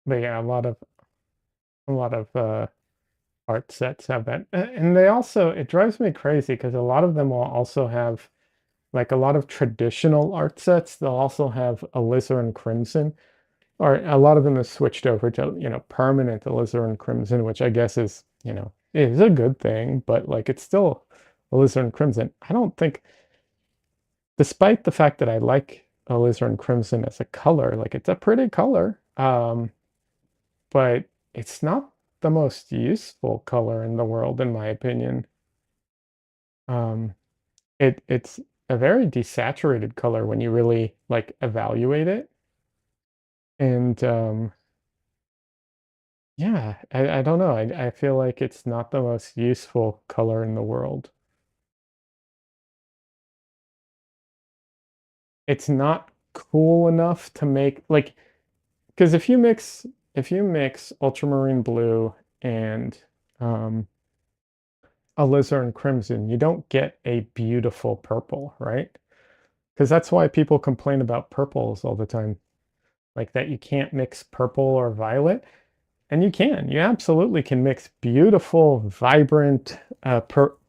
But yeah, a lot of art sets have that. And they also, it drives me crazy because a lot of them will also have, like a lot of traditional art sets, they'll also have alizarin crimson, or a lot of them have switched over to, permanent alizarin crimson, which I guess is a good thing, but like it's still alizarin crimson. I don't think, despite the fact that I like alizarin crimson as a color, like it's a pretty color, but it's not the most useful color in the world, in my opinion. Um, it's a very desaturated color when you really like evaluate it. And yeah, I don't know. I feel like it's not the most useful color in the world. It's not cool enough to make like, because if you mix ultramarine blue and um alizarin crimson, you don't get a beautiful purple, right? Because that's why people complain about purples all the time, like that you can't mix purple or violet. And you can. You absolutely can mix beautiful, vibrant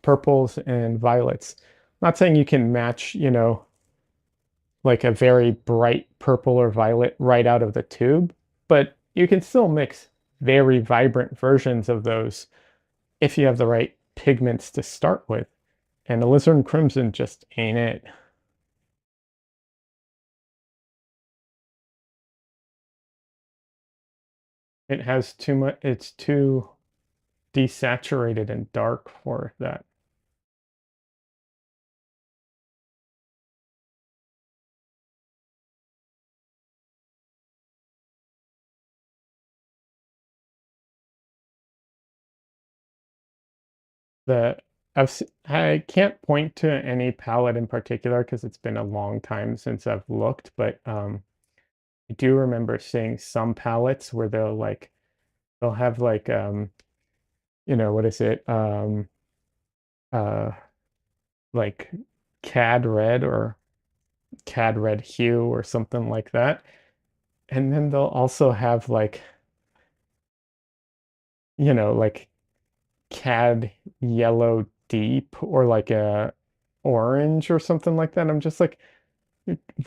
purples and violets. I'm not saying you can match, like a very bright purple or violet right out of the tube, but you can still mix very vibrant versions of those if you have the right pigments to start with. And alizarin crimson just ain't it. It has too much, it's too desaturated and dark for that. The I can't point to any palette in particular because it's been a long time since I've looked, but I do remember seeing some palettes where they'll have like what is it? Uh like cad red or cad red hue or something like that. And then they'll also have like cad yellow deep or like a orange or something like that. I'm just like,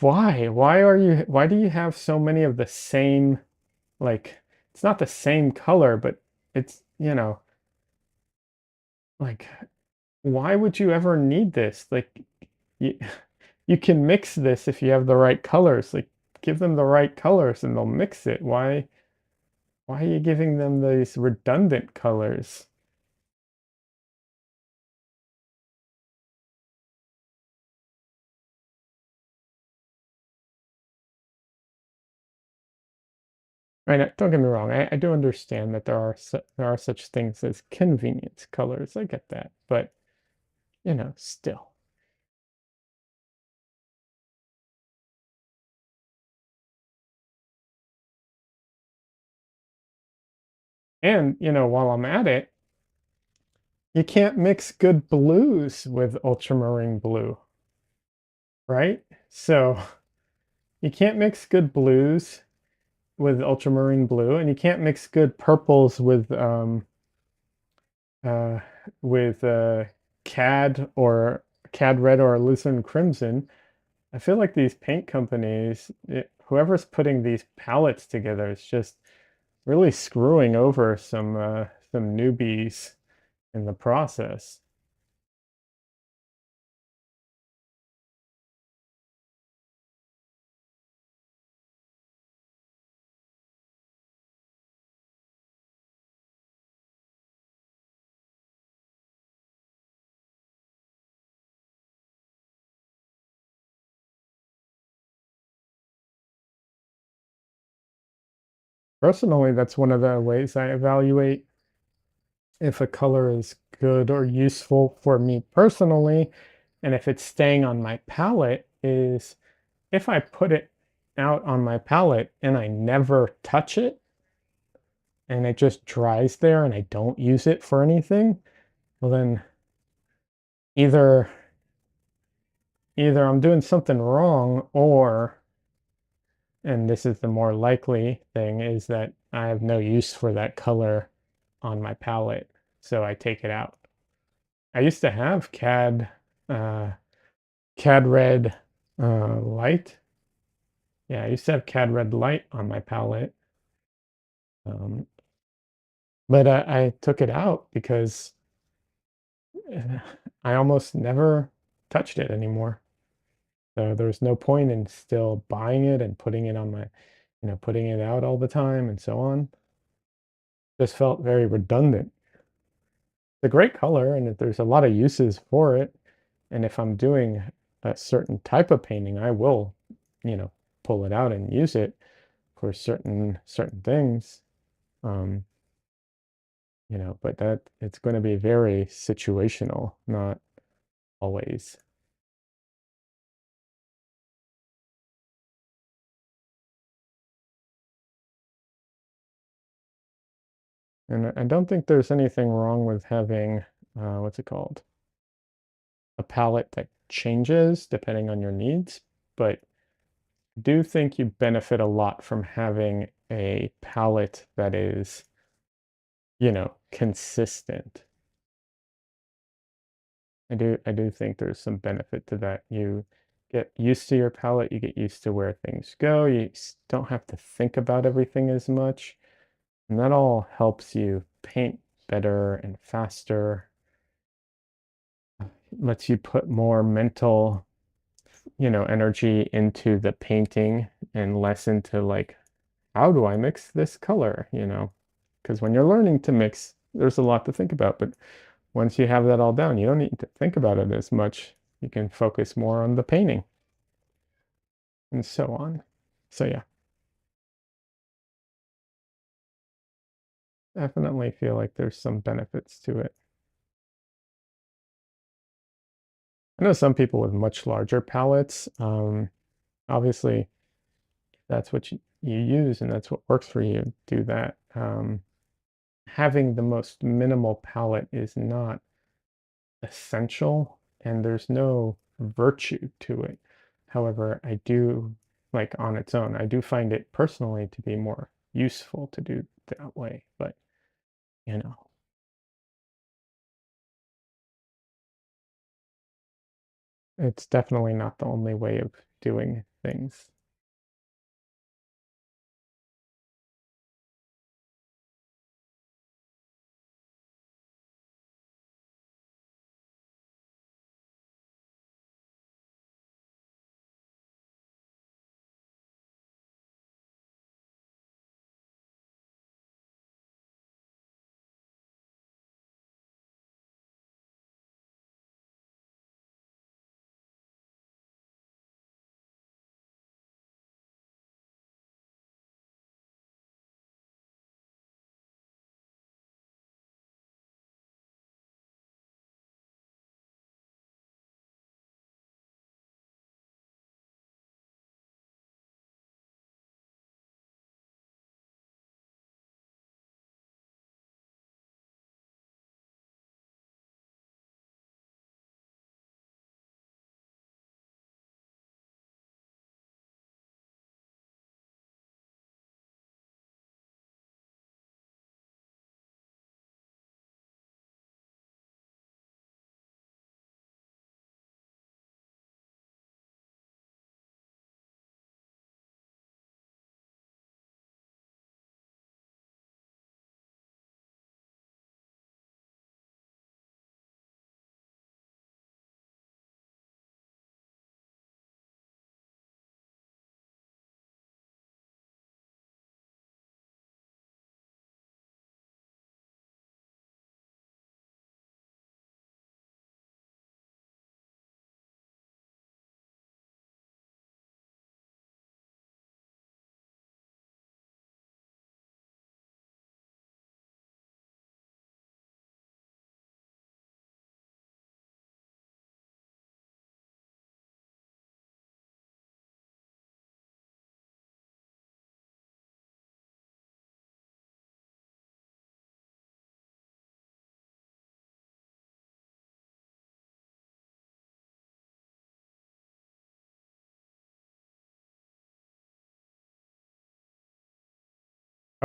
why? Why do you have so many of the same, like, it's not the same color, but it's, like, why would you ever need this? Like, you, you can mix this if you have the right colors. Like, give them the right colors and they'll mix it. Why are you giving them these redundant colors? Right, don't get me wrong. I do understand that there are such things as convenience colors. I get that, but still. And while I'm at it, you can't mix good blues with ultramarine blue, right? So you can't mix good blues with ultramarine blue, and you can't mix good purples uh with cad red or lucerne crimson. I feel like these paint companies, whoever's putting these palettes together is just really screwing over some newbies in the process. Personally, that's one of the ways I evaluate if a color is good or useful for me personally, and if it's staying on my palette, is if I put it out on my palette and I never touch it and it just dries there and I don't use it for anything, well then either I'm doing something wrong, or, and this is the more likely thing, is that I have no use for that color on my palette, so I take it out. I used to have uh, CAD red light. Yeah, I used to have CAD red light on my palette, um, but I took it out because I almost never touched it anymore. So there was no point in still buying it and putting it on my, putting it out all the time and so on. Just felt very redundant. It's a great color and there's a lot of uses for it. And if I'm doing a certain type of painting, I will, you know, pull it out and use it for certain things. Um, but that it's going to be very situational, not always. And I don't think there's anything wrong with having, what's it called? A palette that changes depending on your needs, but I do think you benefit a lot from having a palette that is, consistent. I do think there's some benefit to that. You get used to your palette, you get used to where things go. You don't have to think about everything as much, and that all helps you paint better and faster. Lets you put more mental, energy into the painting and less into like, how do I mix this color, Because when you're learning to mix, there's a lot to think about, but once you have that all down, you don't need to think about it as much. You can focus more on the painting and so on. So yeah, definitely feel like there's some benefits to it. I know some people with much larger palettes. Obviously, that's what you use and that's what works for you. Do that. Having the most minimal palette is not essential, and there's no virtue to it. However, I do, like on its own, I do find it personally to be more useful to do that way. But, you know, it's definitely not the only way of doing things.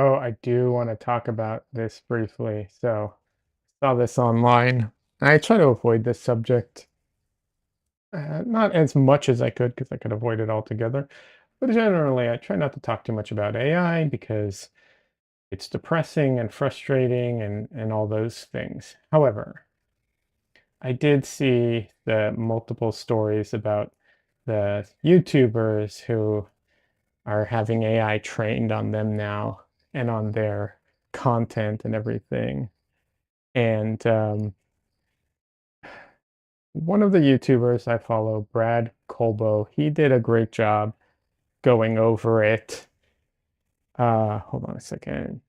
Oh, I do want to talk about this briefly. So, saw this online. I try to avoid this subject, not as much as I could because I could avoid it altogether. But generally, I try not to talk too much about AI because it's depressing and frustrating and all those things. However, I did see the multiple stories about the YouTubers who are having AI trained on them now and on their content and everything. And one of the YouTubers I follow, Brad Colbo, he did a great job going over it. Hold on a second.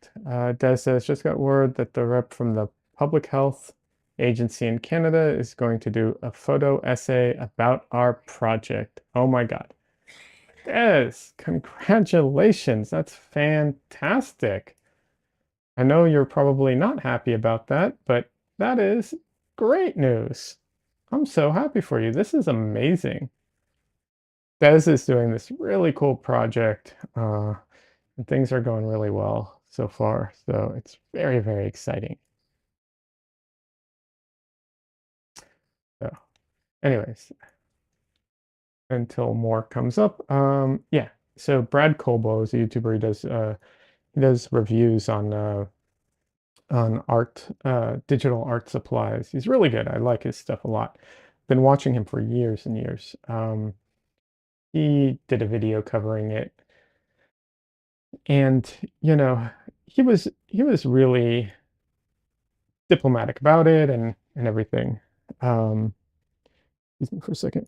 Des says, just got word that the rep from the Public Health Agency in Canada is going to do a photo essay about our project. Oh my God. Des, congratulations. That's fantastic. I know you're probably not happy about that, but that is great news. I'm so happy for you. This is amazing. Des is doing this really cool project, and things are going really well so far. So it's very, very exciting. So, anyways, until more comes up, yeah. So Brad Colbo is a YouTuber. He does reviews on art, digital art supplies. He's really good. I like his stuff a lot. Been watching him for years and years. He did a video covering it, and he was really diplomatic about it and everything. Um, Excuse me for a second.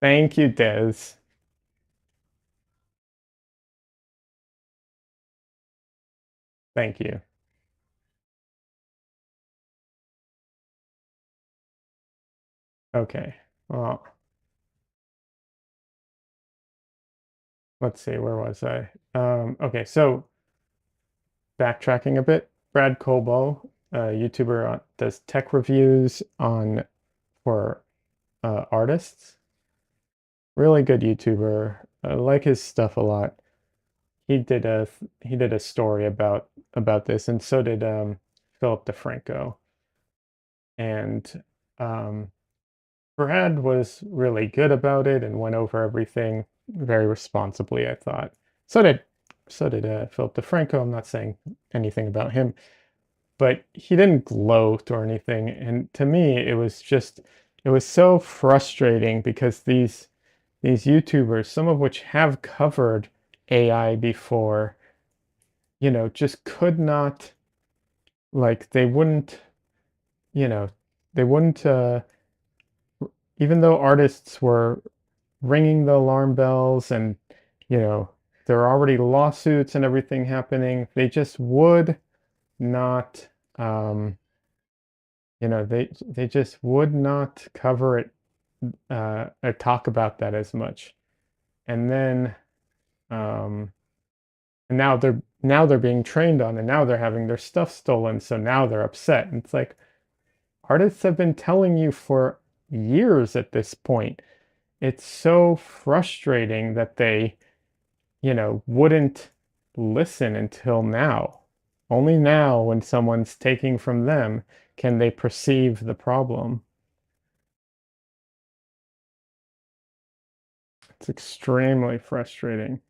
Thank you, Des. Thank you. Okay. Well, let's see. Where was I? Okay. So backtracking a bit, Brad Colbo, a YouTuber, does tech reviews on for artists. Really good YouTuber. I like his stuff a lot. He did a story about this, and so did Philip DeFranco. And um, Brad was really good about it and went over everything very responsibly, I thought. So did Philip DeFranco. I'm not saying anything about him, but he didn't gloat or anything. And to me, it was so frustrating because these YouTubers, some of which have covered AI before, just could not, like, you know, they wouldn't, even though artists were ringing the alarm bells and, you know, there are already lawsuits and everything happening, they just would not, um, they just would not cover it, or talk about that as much. And then, um, and now they're being trained on, and now they're having their stuff stolen, so now they're upset. And it's like artists have been telling you for years at this point. It's so frustrating that they, wouldn't listen until now. Only now, when someone's taking from them, can they perceive the problem. It's extremely frustrating.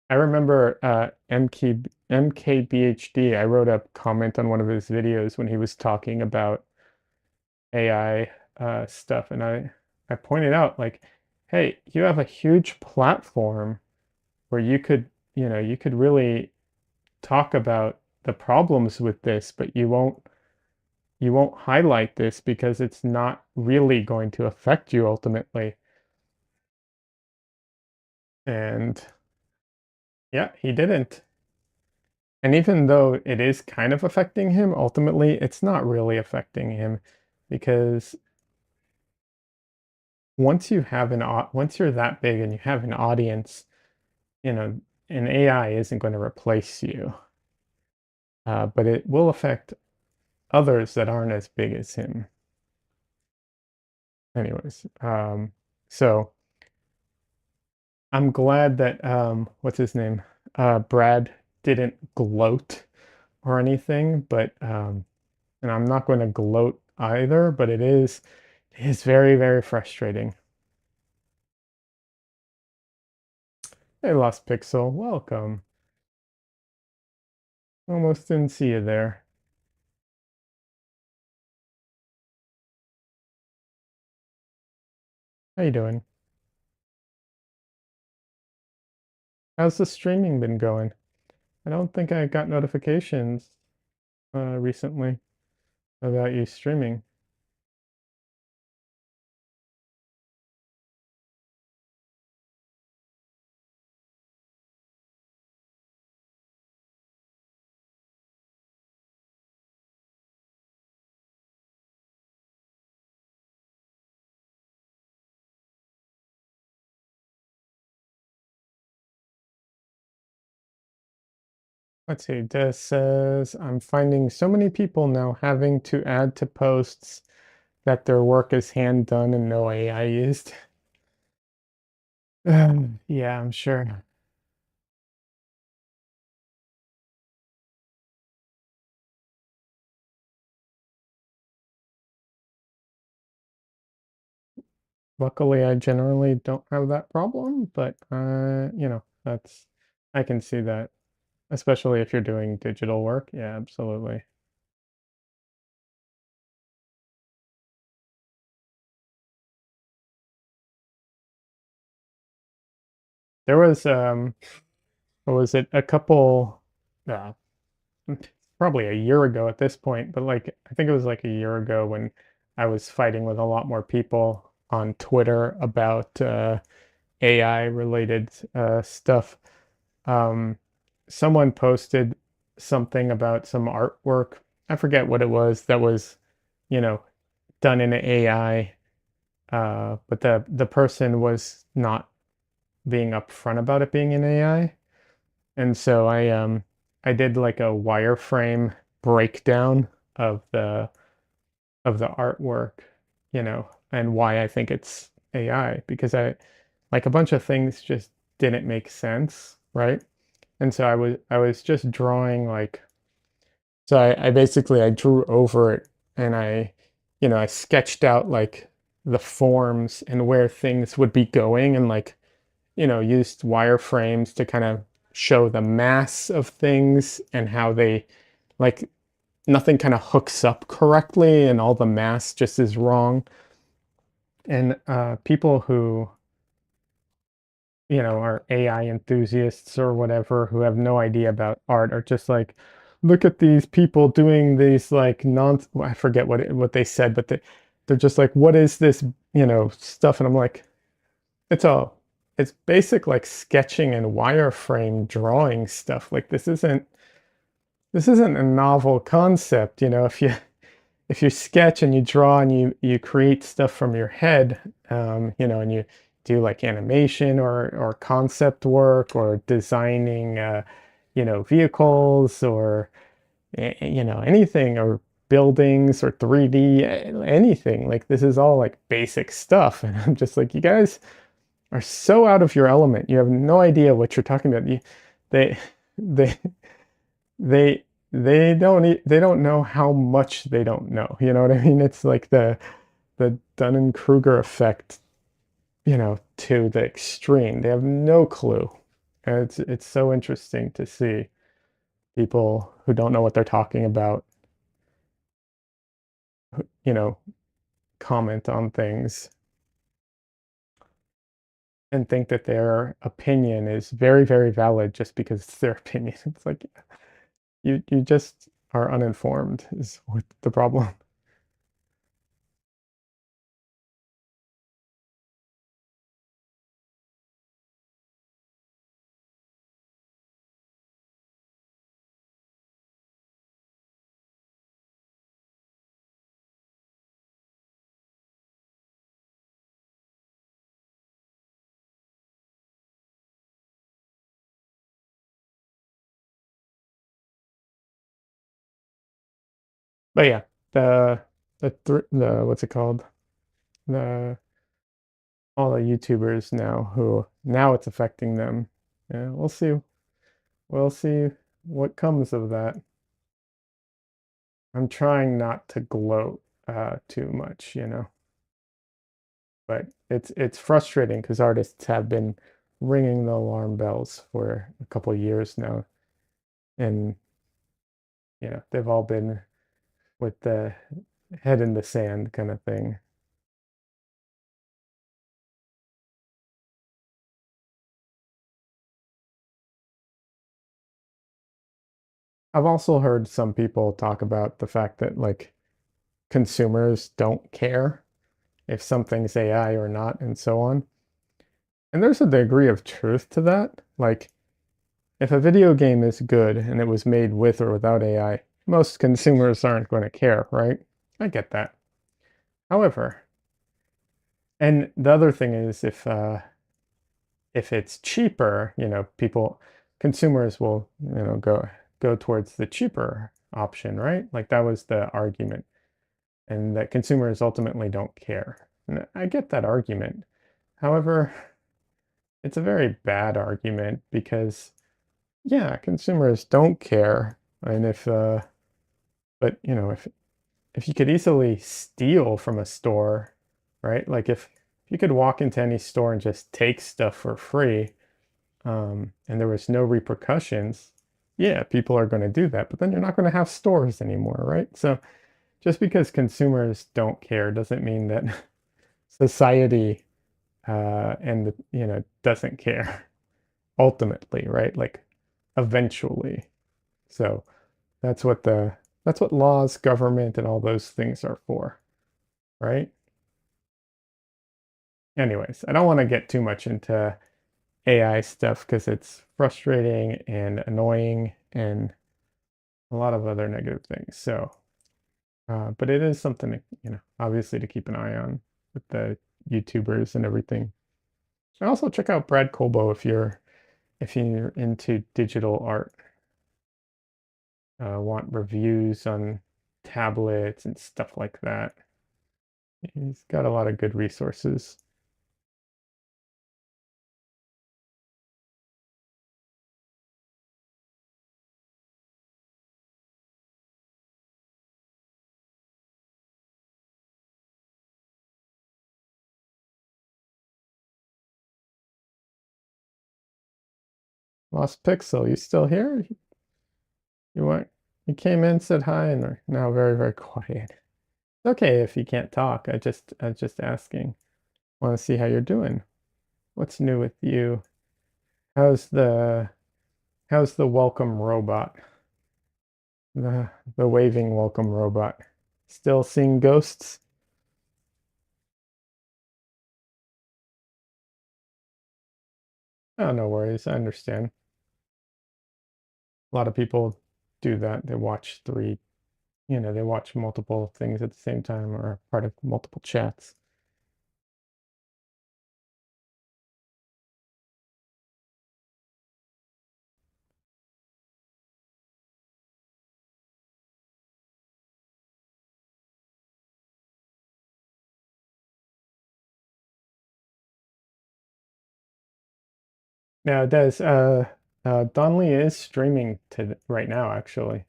I remember MKBHD. I wrote a comment on one of his videos when he was talking about AI stuff, and I pointed out like, hey, you have a huge platform where you could really talk about the problems with this, but you won't highlight this because it's not really going to affect you ultimately. And Yeah, he didn't. And even though it is kind of affecting him, ultimately, it's not really affecting him because once you're that big and you have an audience, you know, an AI isn't going to replace you, but it will affect others that aren't as big as him. Anyways, so I'm glad that what's his name, Brad didn't gloat or anything, but and I'm not going to gloat either, but it is very, very frustrating. Hey, Lost Pixel, welcome. Almost didn't see you there. How you doing? How's the streaming been going? I don't think I got notifications recently about you streaming. Let's see. Des says, I'm finding so many people now having to add to posts that their work is hand done and no AI used. Yeah, I'm sure. Luckily, I generally don't have that problem, but I can see that, especially if you're doing digital work. Yeah, absolutely. There was what was it, a couple uh probably a year ago at this point, but like I think it was like a year ago when I was fighting with a lot more people on Twitter about AI related stuff. Um, Someone posted something about some artwork. I forget what it was that was, you know, done in AI, but the person was not being upfront about it being in AI. And so I did like a wireframe breakdown of the artwork, and why I think it's AI because I like a bunch of things just didn't make sense, right? And so I was just drawing like so I basically I drew over it and I sketched out like the forms and where things would be going and like used wireframes to kind of show the mass of things and how they like nothing kind of hooks up correctly and all the mass just is wrong. And people who, are AI enthusiasts or whatever who have no idea about art are just like, look at these people doing these like I forget what they said, but they're just like, what is this, stuff? And I'm like, it's all it's basic like sketching and wireframe drawing stuff. Like this isn't a novel concept, if you sketch and you draw and you create stuff from your head, and you do like animation or concept work or designing, vehicles or anything or buildings or 3D anything. Like this is all like basic stuff, and I'm just like, you guys are so out of your element. You have no idea what you're talking about. They they they they don't know how much they don't know. You know what I mean? It's like the Dunning-Kruger effect, to the extreme. They have no clue. And it's so interesting to see people who don't know what they're talking about, you know, comment on things and think that their opinion is very, very valid just because it's their opinion. It's like you just are uninformed is what the problem. But yeah, the what's it called? The all the YouTubers now who now it's affecting them. Yeah, we'll see. We'll see what comes of that. I'm trying not to gloat too much, but it's frustrating because artists have been ringing the alarm bells for a couple of years now, and they've all been with the head in the sand kind of thing. I've also heard some people talk about the fact that like consumers don't care if something's AI or not, and so on. And there's a degree of truth to that. Like, if a video game is good and it was made with or without AI, most consumers aren't going to care, right? I get that. However, and the other thing is if it's cheaper, consumers will, go towards the cheaper option, right? Like that was the argument, and that consumers ultimately don't care. And I get that argument. However, it's a very bad argument because yeah, consumers don't care. And but if you could easily steal from a store, right? Like if you could walk into any store and just take stuff for free, and there was no repercussions, yeah, people are going to do that. But then you're not going to have stores anymore, right? So just because consumers don't care doesn't mean that society and doesn't care ultimately, right? Like eventually. So that's what laws, government, and all those things are for, right? Anyways, I don't want to get too much into AI stuff because it's frustrating and annoying and a lot of other negative things. So, but it is something to, obviously to keep an eye on with the YouTubers and everything. And also check out Brad Colbo if you're into digital art, want reviews on tablets and stuff like that. He's got a lot of good resources. Lost Pixel, you still here? You want you came in, said hi, and are now very, very quiet. It's okay if you can't talk. I was just asking. Want to see how you're doing. What's new with you? How's the how's the welcome robot? The waving welcome robot. Still seeing ghosts? Oh, no worries. I understand. A lot of people do that. They watch multiple things at the same time or are part of multiple chats. Now, Donnelly is streaming to right now, actually,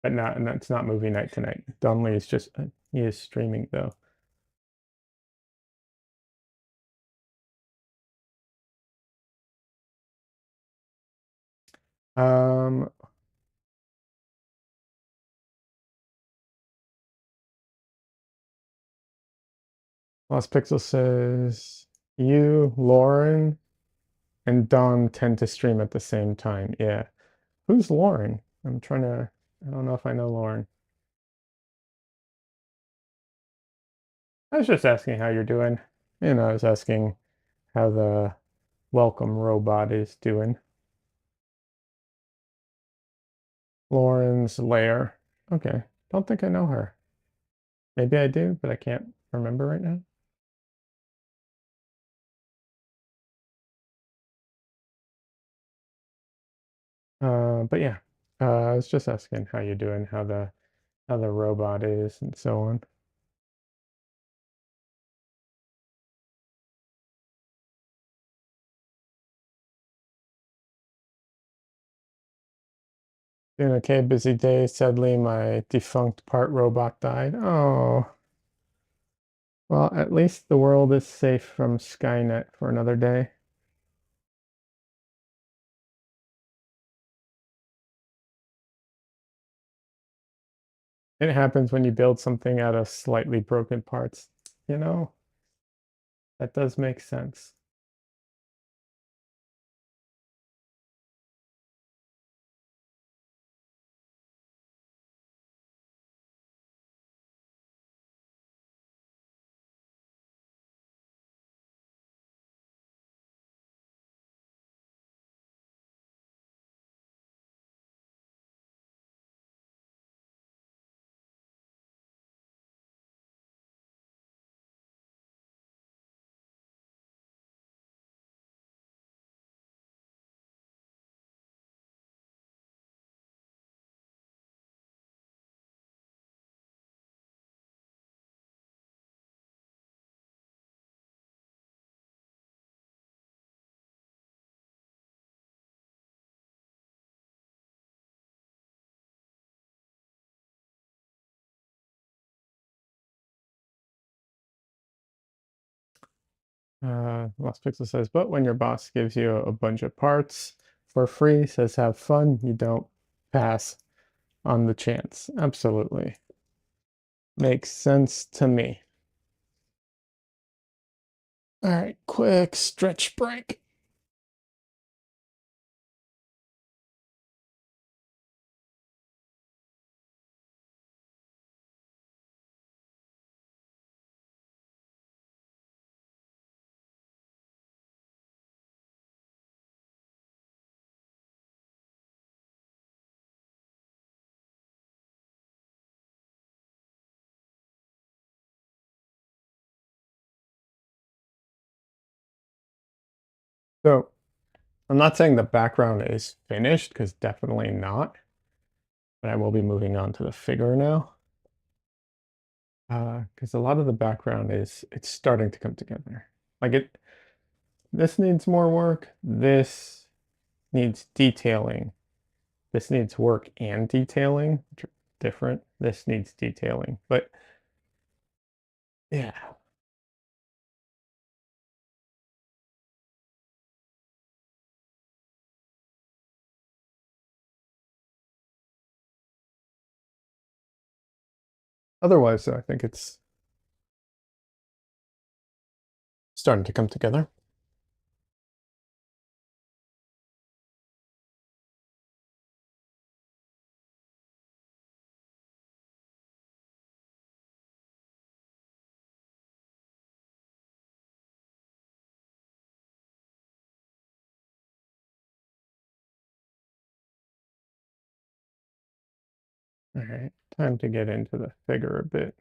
but not, and it's not movie night tonight. Donnelly is just he is streaming though. Um, Lost Pixel says you, Lauren, and Don tend to stream at the same time. Yeah, who's Lauren? I'm trying to. I don't know if I know Lauren. I was just asking how you're doing. I was asking how the welcome robot is doing. Lauren's lair. Okay. Don't think I know her. Maybe I do, but I can't remember right now. But yeah. I was just asking how you doing, how the robot is, and so on. Doing okay, busy day. Sadly, my defunct part robot died. Oh, well, at least the world is safe from Skynet for another day. It happens when you build something out of slightly broken parts. You know, that does make sense. Lost Pixel says, but when your boss gives you a bunch of parts for free, says have fun, you don't pass on the chance. Absolutely. Makes sense to me. All right, quick stretch break. So I'm not saying the background is finished, because definitely not, but I will be moving on to the figure now. Because a lot of the background it's starting to come together. Like this needs more work. This needs detailing. This needs work and detailing, which are different. This needs detailing, but yeah. Otherwise, I think it's starting to come together. All right, time to get into the figure a bit.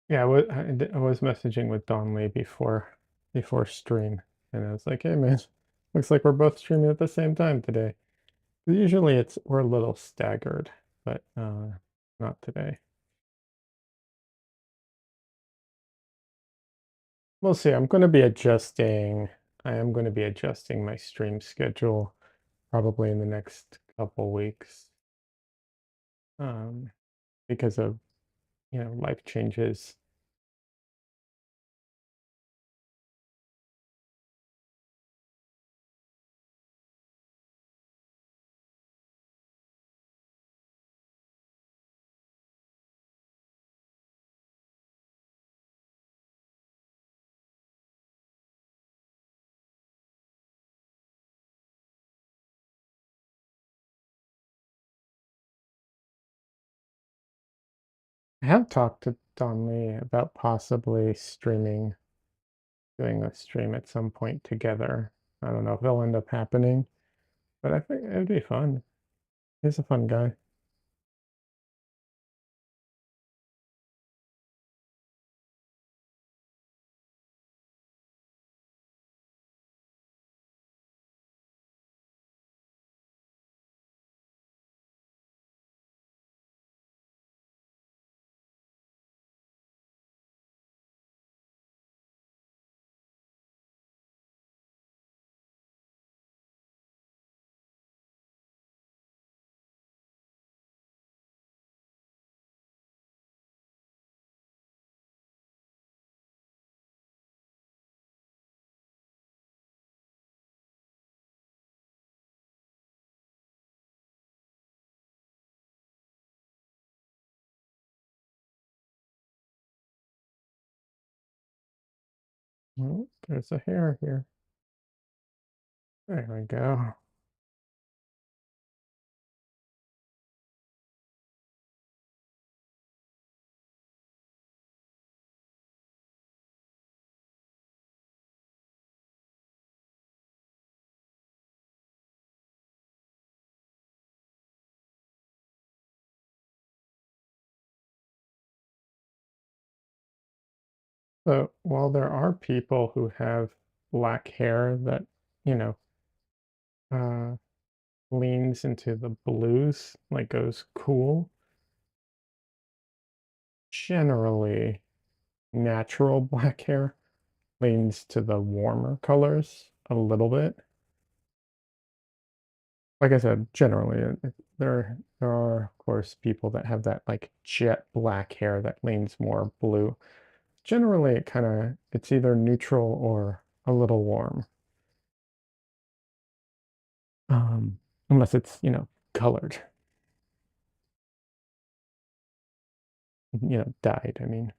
Yeah, I was messaging with Don Lee before stream, and I was like, "Hey, man, looks like we're both streaming at the same time today." Usually we're a little staggered, but not today. We'll see. I am going to be adjusting my stream schedule probably in the next couple weeks, um, because of, life changes. I have talked to Don Lee about possibly doing a stream at some point together. I don't know if it'll end up happening, but I think it'd be fun. He's a fun guy. Oh, there's a hair here. There we go. So while there are people who have black hair that, you know, uh, leans into the blues, like goes cool, generally natural black hair leans to the warmer colors a little bit. Like I said, generally, there are of course people that have that like jet black hair that leans more blue. Generally, it's either neutral or a little warm. Um, Unless it's, colored, dyed, I mean.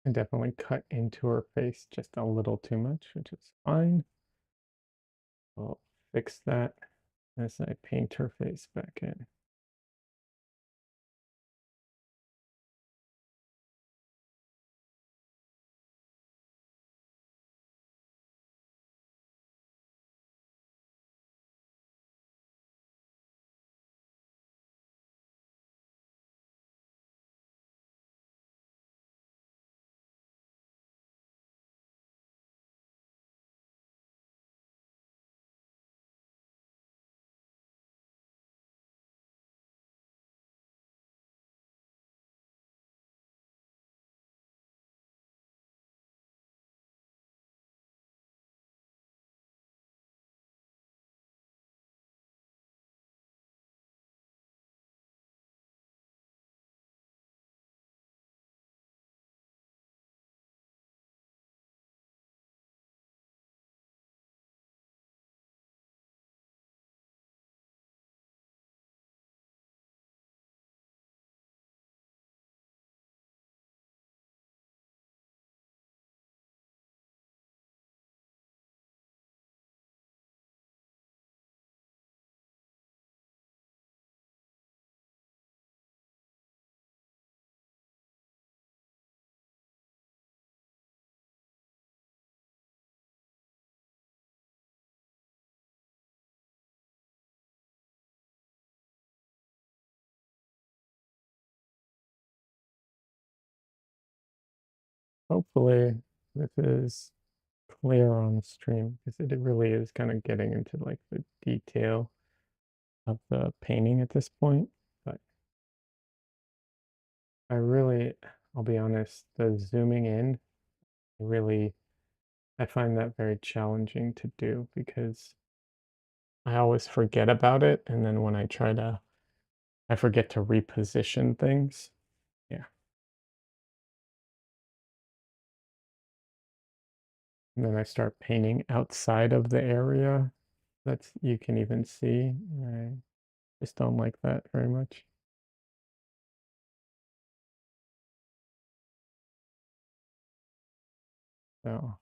I definitely cut into her face just a little too much, which is fine. I'll fix that as I paint her face back in. hopefully this is clear on stream because it really is kind of getting into like the detail of the painting at this point. But I really, I'll be honest, the zooming in really, I find that very challenging to do because I always forget about it. And then when I try to, I forget to reposition things. Yeah. And then I start painting outside of the area that's you can even see. I just don't like that very much. So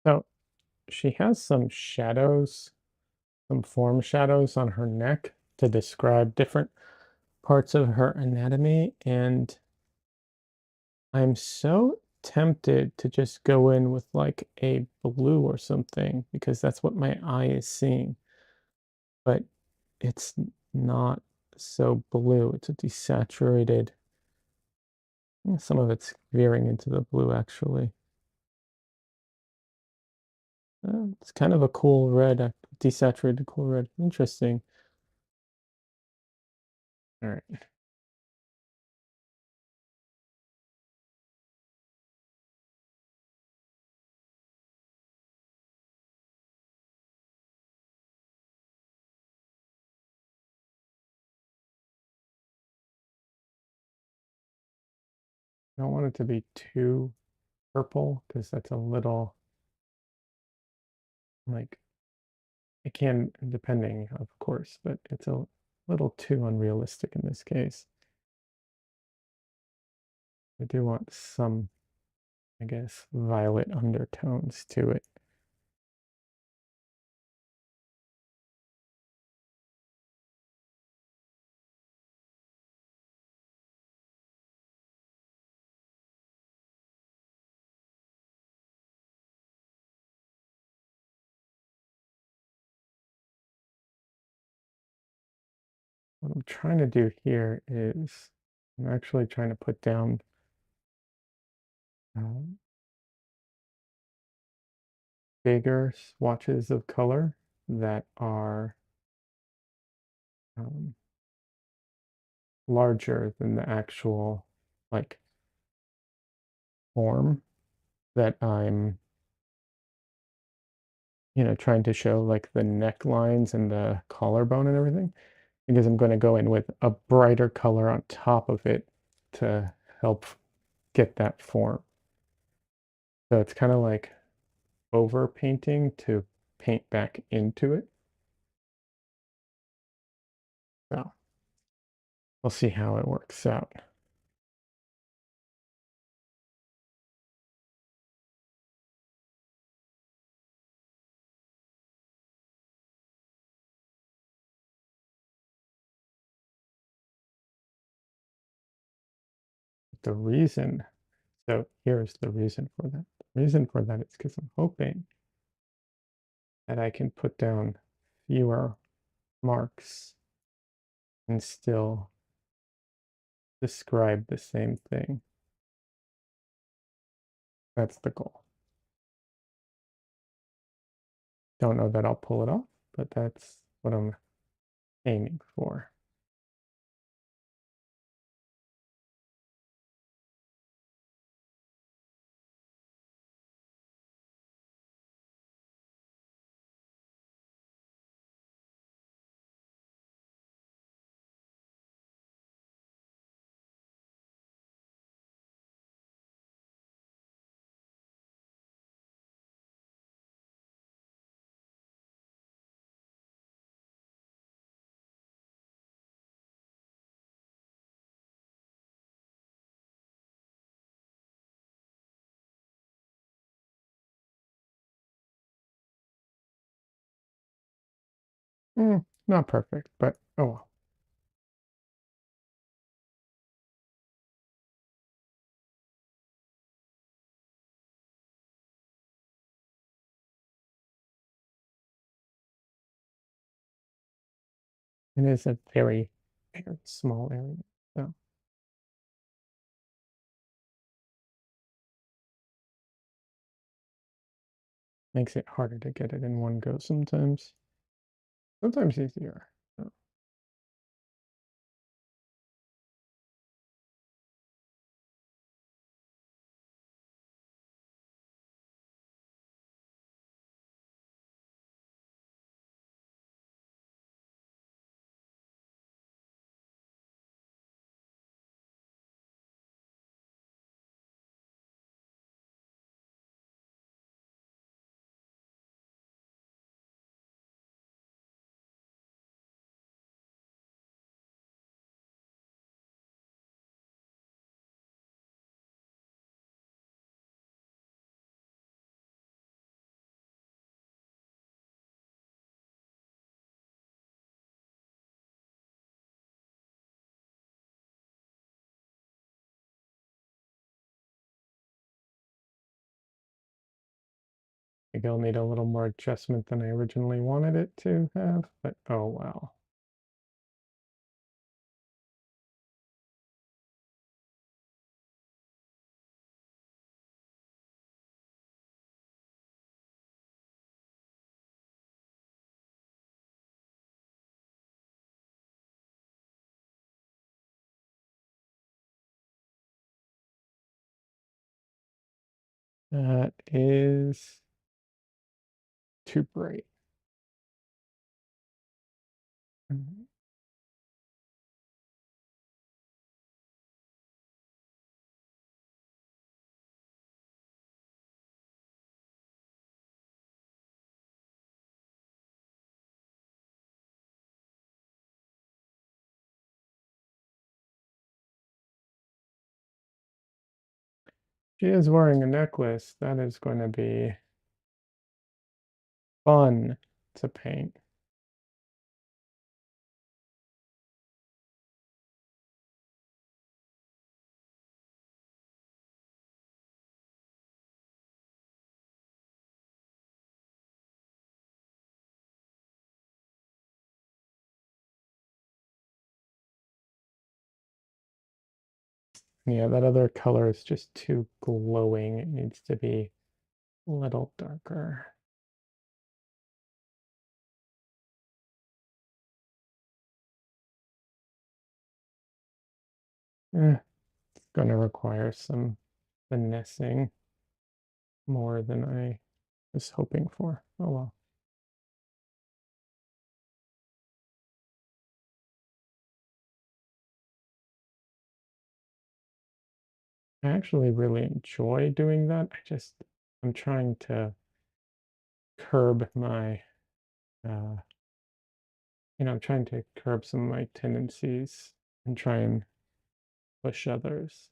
so she has some shadows, some form shadows on her neck to describe different parts of her anatomy. And I'm so tempted to just go in with like a blue or something because that's what my eye is seeing. But it's not so blue. It's a desaturated. Some of it's veering into the blue actually. It's kind of a cool red, desaturated cool red. Interesting. All right. I don't want it to be too purple because that's a little like it can, depending, of course, but it's a little too unrealistic in this case. I do want some, I guess, violet undertones to it. What I'm trying to do here is I'm actually trying to put down um, bigger swatches of color that are um, larger than the actual, like form that I'm, trying to show like the necklines and the collarbone and everything, because I'm going to go in with a brighter color on top of it to help get that form. So it's kind of like over painting to paint back into it. So we'll see how it works out. The reason, so here's the reason for that. The reason for that is because I'm hoping that I can put down fewer marks and still describe the same thing. That's the goal. Don't know that I'll pull it off, but that's what I'm aiming for. Not perfect, but oh well. It is a very, very small area, so makes it harder to get it in one go sometimes. Sometimes easier. So. Maybe I'll need a little more adjustment than I originally wanted it to have, but oh well. That is too bright. Mhm. She is wearing a necklace. That is going to be fun to paint. Yeah, that other color is just too glowing. It needs to be a little darker. It's going to require some finessing more than I was hoping for. Oh well. I actually really enjoy doing that. I'm trying to curb my, uh, I'm trying to curb some of my tendencies and try and push others.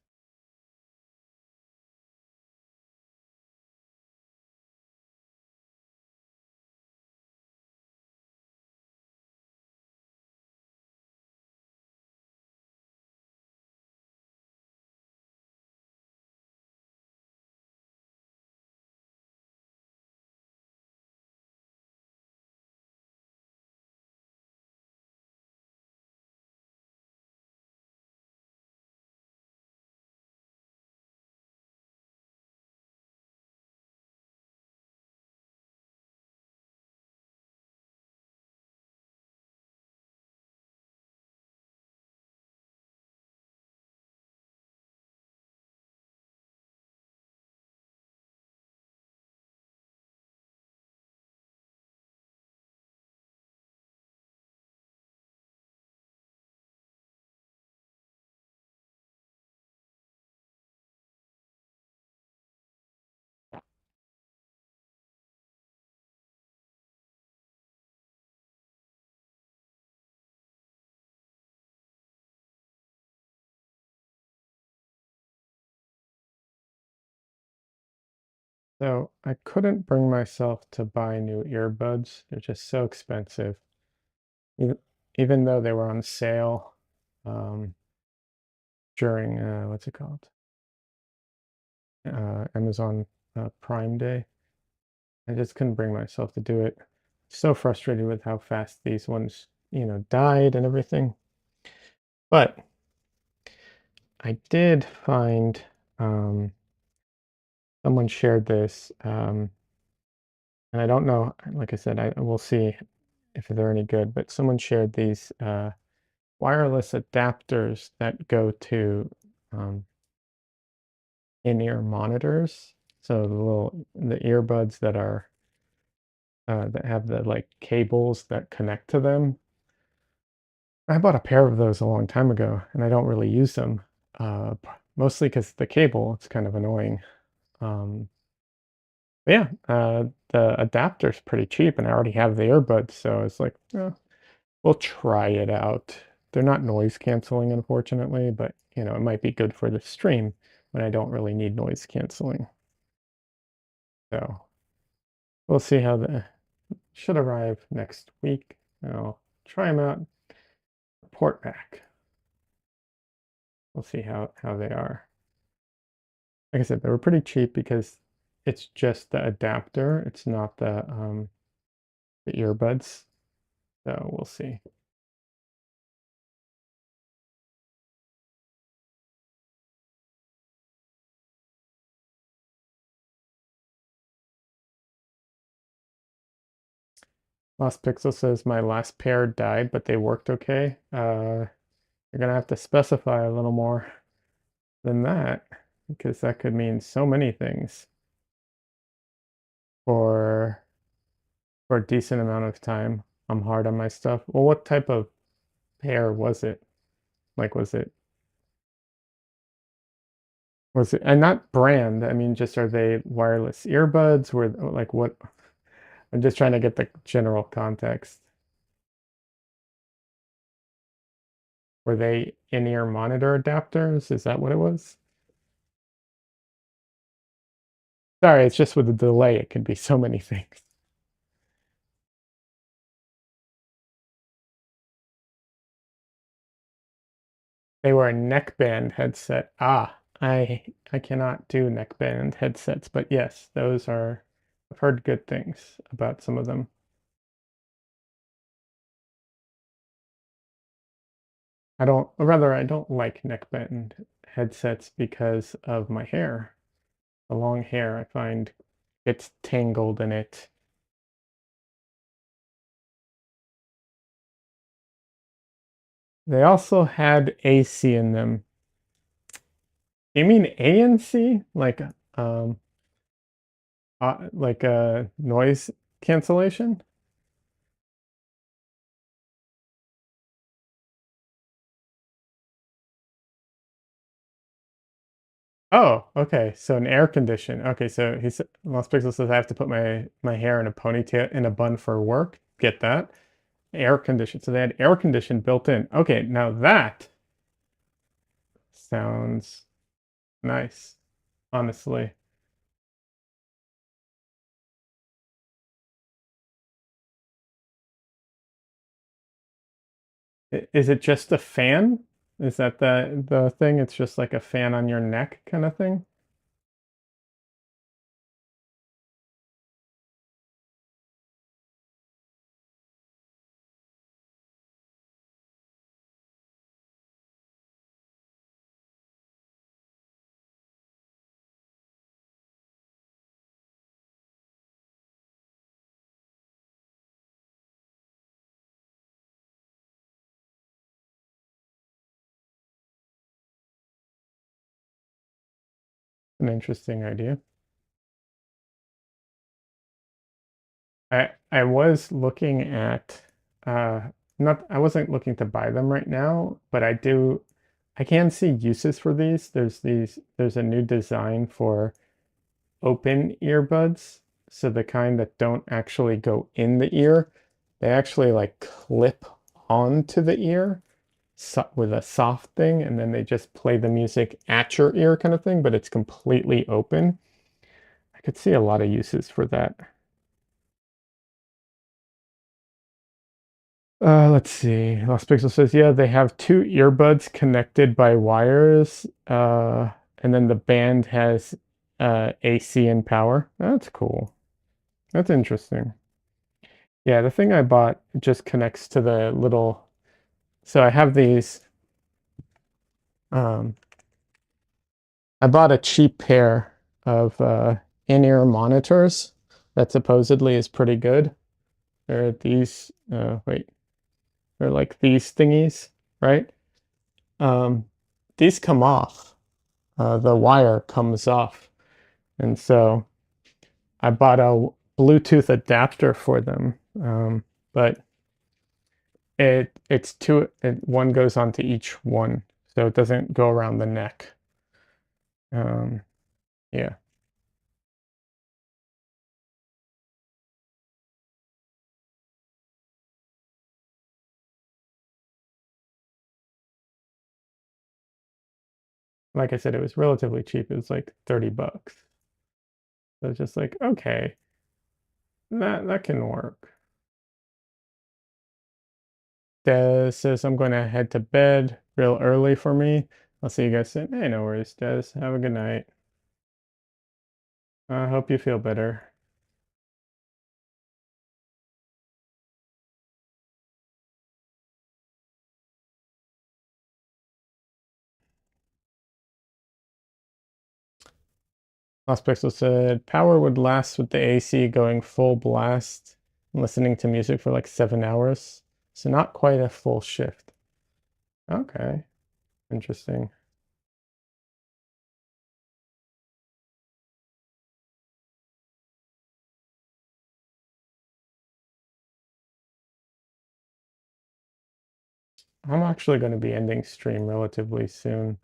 So I couldn't bring myself to buy new earbuds. They're just so expensive. Even, even though they were on sale um, during, what's it called? Amazon Prime Day. I just couldn't bring myself to do it. So frustrated with how fast these ones, died and everything. But I did find someone shared this, and I don't know, like I said, I will see if they're any good, but someone shared these wireless adapters that go to um, in-ear monitors. So the earbuds that have the like cables that connect to them. I bought a pair of those a long time ago, and I don't really use them. Mostly because the cable, it's kind of annoying. Um, but yeah, the adapter's pretty cheap, and I already have the earbuds, so it's like, we'll try it out. They're not noise canceling, unfortunately, but it might be good for the stream when I don't really need noise canceling. So we'll see how the should arrive next week. I'll try them out, report back. We'll see how they are. Like I said, they were pretty cheap because it's just the adapter. It's not the earbuds. So we'll see. Lost Pixel says my last pair died, but they worked okay. You're gonna have to specify a little more than that because that could mean so many things for for a decent amount of time. I'm hard on my stuff. Well, what type of pair was it? Like, was it, and not brand, I mean, just are they wireless earbuds? Were like what? I'm just trying to get the general context. Were they in-ear monitor adapters? Is that what it was? Sorry, it's just with the delay, it could be so many things. They were a neckband headset. Ah, I cannot do neckband headsets, but yes, those are. I've heard good things about some of them. I don't like neckband headsets because of my hair. The long hair, I find gets tangled in it. They also had AC in them. You mean ANC? Um, like noise cancellation? Oh, okay. So an air condition. Okay, so he said Lost Pixel says I have to put my hair in a ponytail in a bun for work. Get that? Air condition. So they had air condition built in. Okay, now that sounds nice, honestly. Is it just a fan? Is that the thing? It's just like a fan on your neck kind of thing? An interesting idea. I was looking at not I wasn't looking to buy them right now, but I can see uses for these. There's a new design for open earbuds, so the kind that don't actually go in the ear, they actually like clip onto the ear with a soft thing, and then they just play the music at your ear kind of thing, but it's completely open. I could see a lot of uses for that. Let's see. Lost Pixel says, yeah, they have two earbuds connected by wires, and then the band has AC and power. That's cool. That's interesting. Yeah, the thing I bought just connects to the little. So I have these. Um, I bought a cheap pair of in-ear monitors that supposedly is pretty good. They're these. Wait, they're like these thingies, right? Um, these come off. The wire comes off. And so I bought a Bluetooth adapter for them. But one goes onto each one, so it doesn't go around the neck. Um, yeah, like I said, it was relatively cheap. It was like 30 bucks. So it's just like, okay, that can work. Des says I'm going to head to bed real early for me. I'll see you guys soon. Hey, no worries, Des. Have a good night. I hope you feel better. Lost Pixel said power would last with the AC going full blast and listening to music for like 7 hours. So not quite a full shift. Okay, interesting. I'm actually going to be ending stream relatively soon.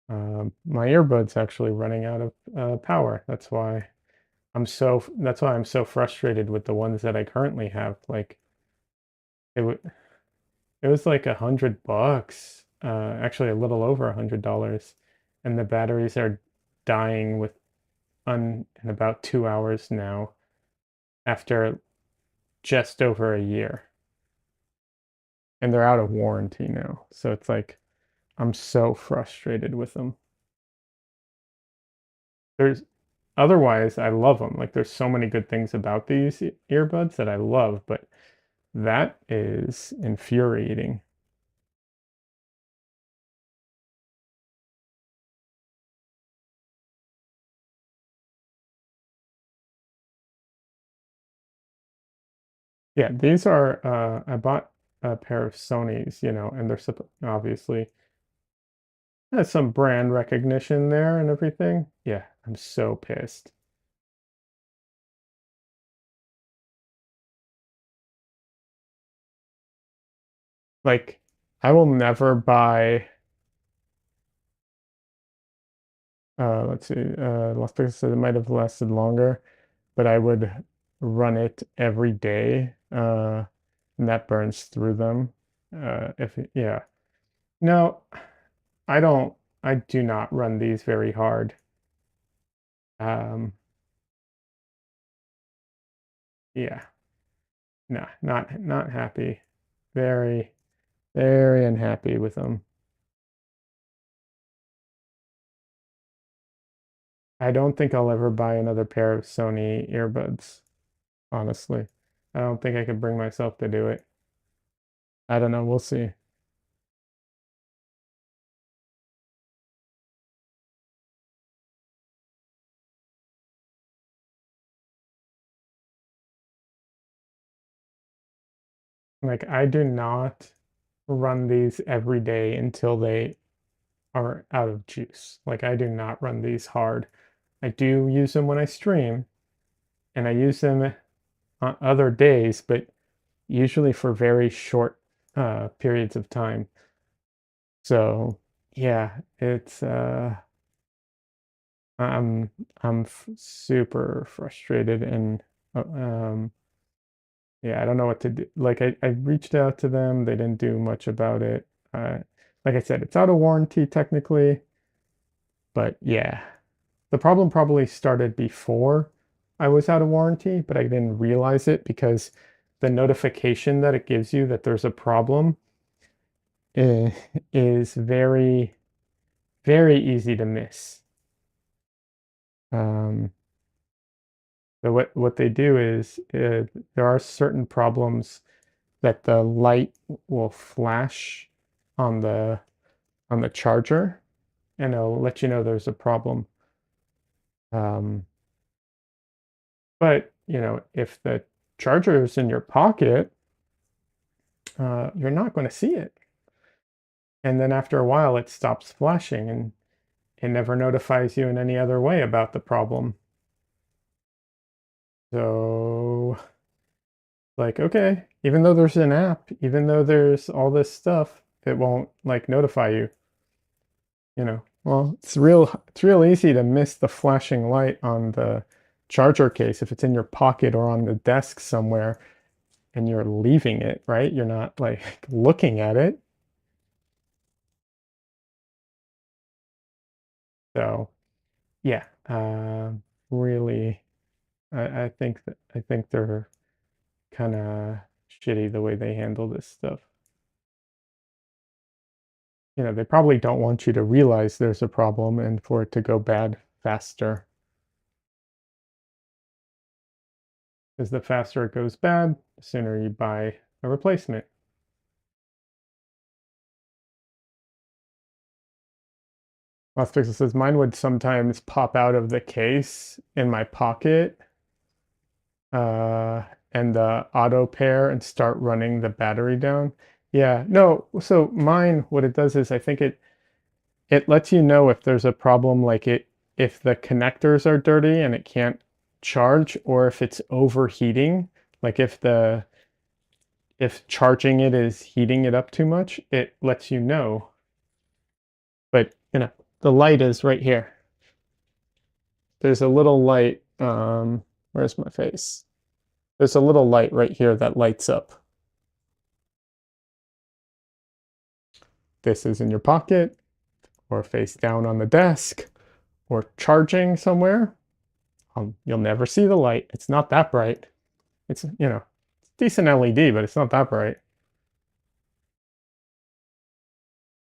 My earbud's actually running out of power. That's why I'm so frustrated with the ones that I currently have. Like it w it was like $100, actually a little over $100, and the batteries are dying in about 2 hours now after just over a year, and they're out of warranty now. So it's like I'm so frustrated with them. There's Otherwise I love them. Like there's so many good things about these earbuds that I love, but that is infuriating. Yeah, these are I bought a pair of Sony's, and they're obviously Has some brand recognition there and everything. Yeah, I'm so pissed. Like, I will never buy, let's see, Las Vegas said it might have lasted longer, but I would run it every day, and that burns through them. Yeah. No, I don't, I do not run these very hard. Um, yeah, no, not happy. Very, very unhappy with them. I don't think I'll ever buy another pair of Sony earbuds, honestly. I don't think I could bring myself to do it. I don't know, we'll see. Like, I do not run these every day until they are out of juice. Like, I do not run these hard. I do use them when I stream, and I use them on other days, but usually for very short periods of time. So, yeah, it's I'm super frustrated and yeah, I don't know what to do. Like I reached out to them, they didn't do much about it. Like I said, it's out of warranty technically, but yeah. The problem probably started before I was out of warranty, but I didn't realize it because the notification that it gives you that there's a problem eh, is very, very easy to miss. Um, so what they do is there are certain problems that the light will flash on the charger, and it'll let you know there's a problem. Um, but if the charger is in your pocket, you're not going to see it. And then after a while, it stops flashing, and it never notifies you in any other way about the problem. So, like, okay, even though there's an app, even though there's all this stuff, it won't like notify you. Well, it's real easy to miss the flashing light on the charger case if it's in your pocket or on the desk somewhere and you're leaving it, right? You're not like looking at it. So, yeah, really, I think they're kind of shitty the way they handle this stuff. They probably don't want you to realize there's a problem and for it to go bad faster. Because the faster it goes bad, the sooner you buy a replacement. Las Fixes says mine would sometimes pop out of the case in my pocket, uh, and the auto pair and start running the battery down. Yeah, no, so mine, what it does is I think it lets you know if there's a problem, like if the connectors are dirty and it can't charge, or if it's overheating, like if charging it is heating it up too much, it lets you know. But the light is right here. There's a little light. Where's my face? There's a little light right here that lights up. This is in your pocket or face down on the desk or charging somewhere. You'll never see the light. It's not that bright. It's decent LED, but it's not that bright.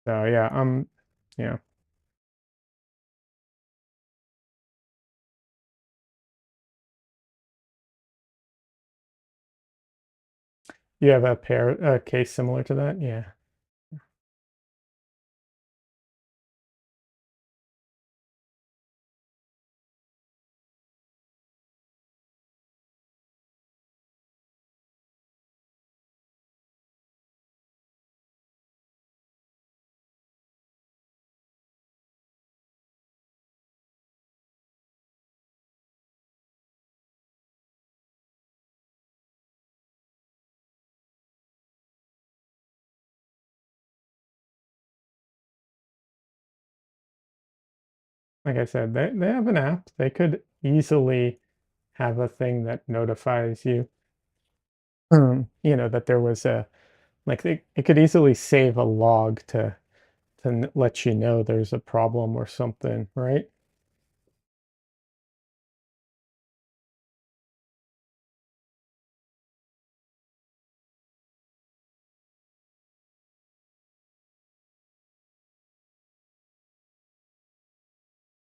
So yeah, yeah. You have a case similar to that? Yeah. like I said, they have an app. They could easily have a thing that notifies you, that there was a like it could easily save a log to let you know there's a problem or something, right?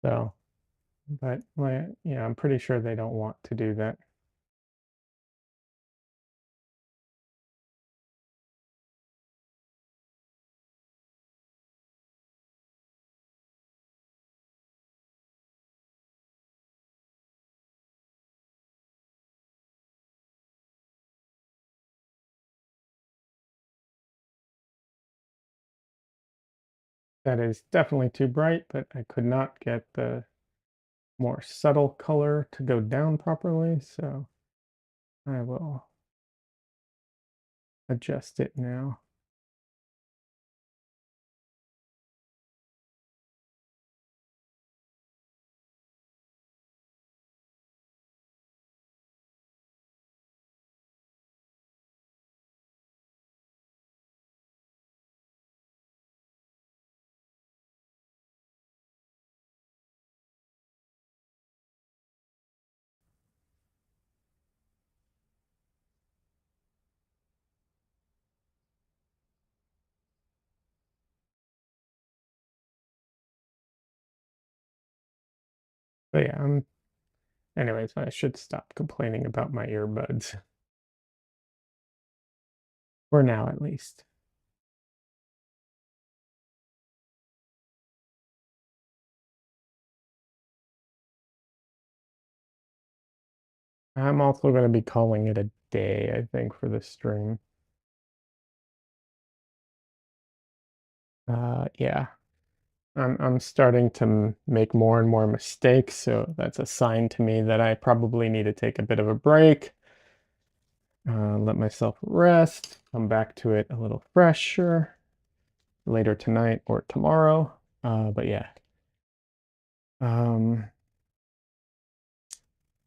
So, but I'm pretty sure they don't want to do that. That is definitely too bright, but I could not get the more subtle color to go down properly, so I will adjust it now. But yeah, anyways, I should stop complaining about my earbuds for now at least. I'm also going to be calling it a day, I think, for the stream. Yeah, I'm starting to make more and more mistakes, so that's a sign to me that I probably need to take a bit of a break, let myself rest, come back to it a little fresher later tonight or tomorrow. But yeah, um,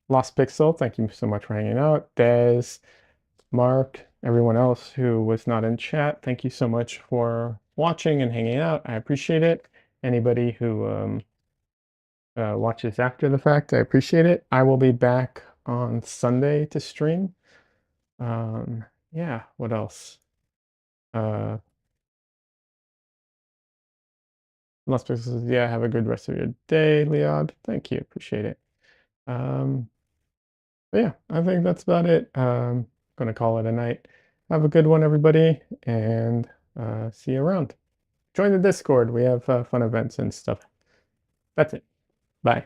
Lost Pixel, thank you so much for hanging out. Des, Mark, everyone else who was not in chat, thank you so much for watching and hanging out. I appreciate it. Anybody who watches after the fact, I appreciate it. I will be back on Sunday to stream. Yeah, what else? Uh, Las Vegas says, yeah, have a good rest of your day, Leod. Thank you, appreciate it. Um, but yeah, I think that's about it. Gonna call it a night. Have a good one, everybody, and see you around. Join the Discord. We have fun events and stuff. That's it. Bye.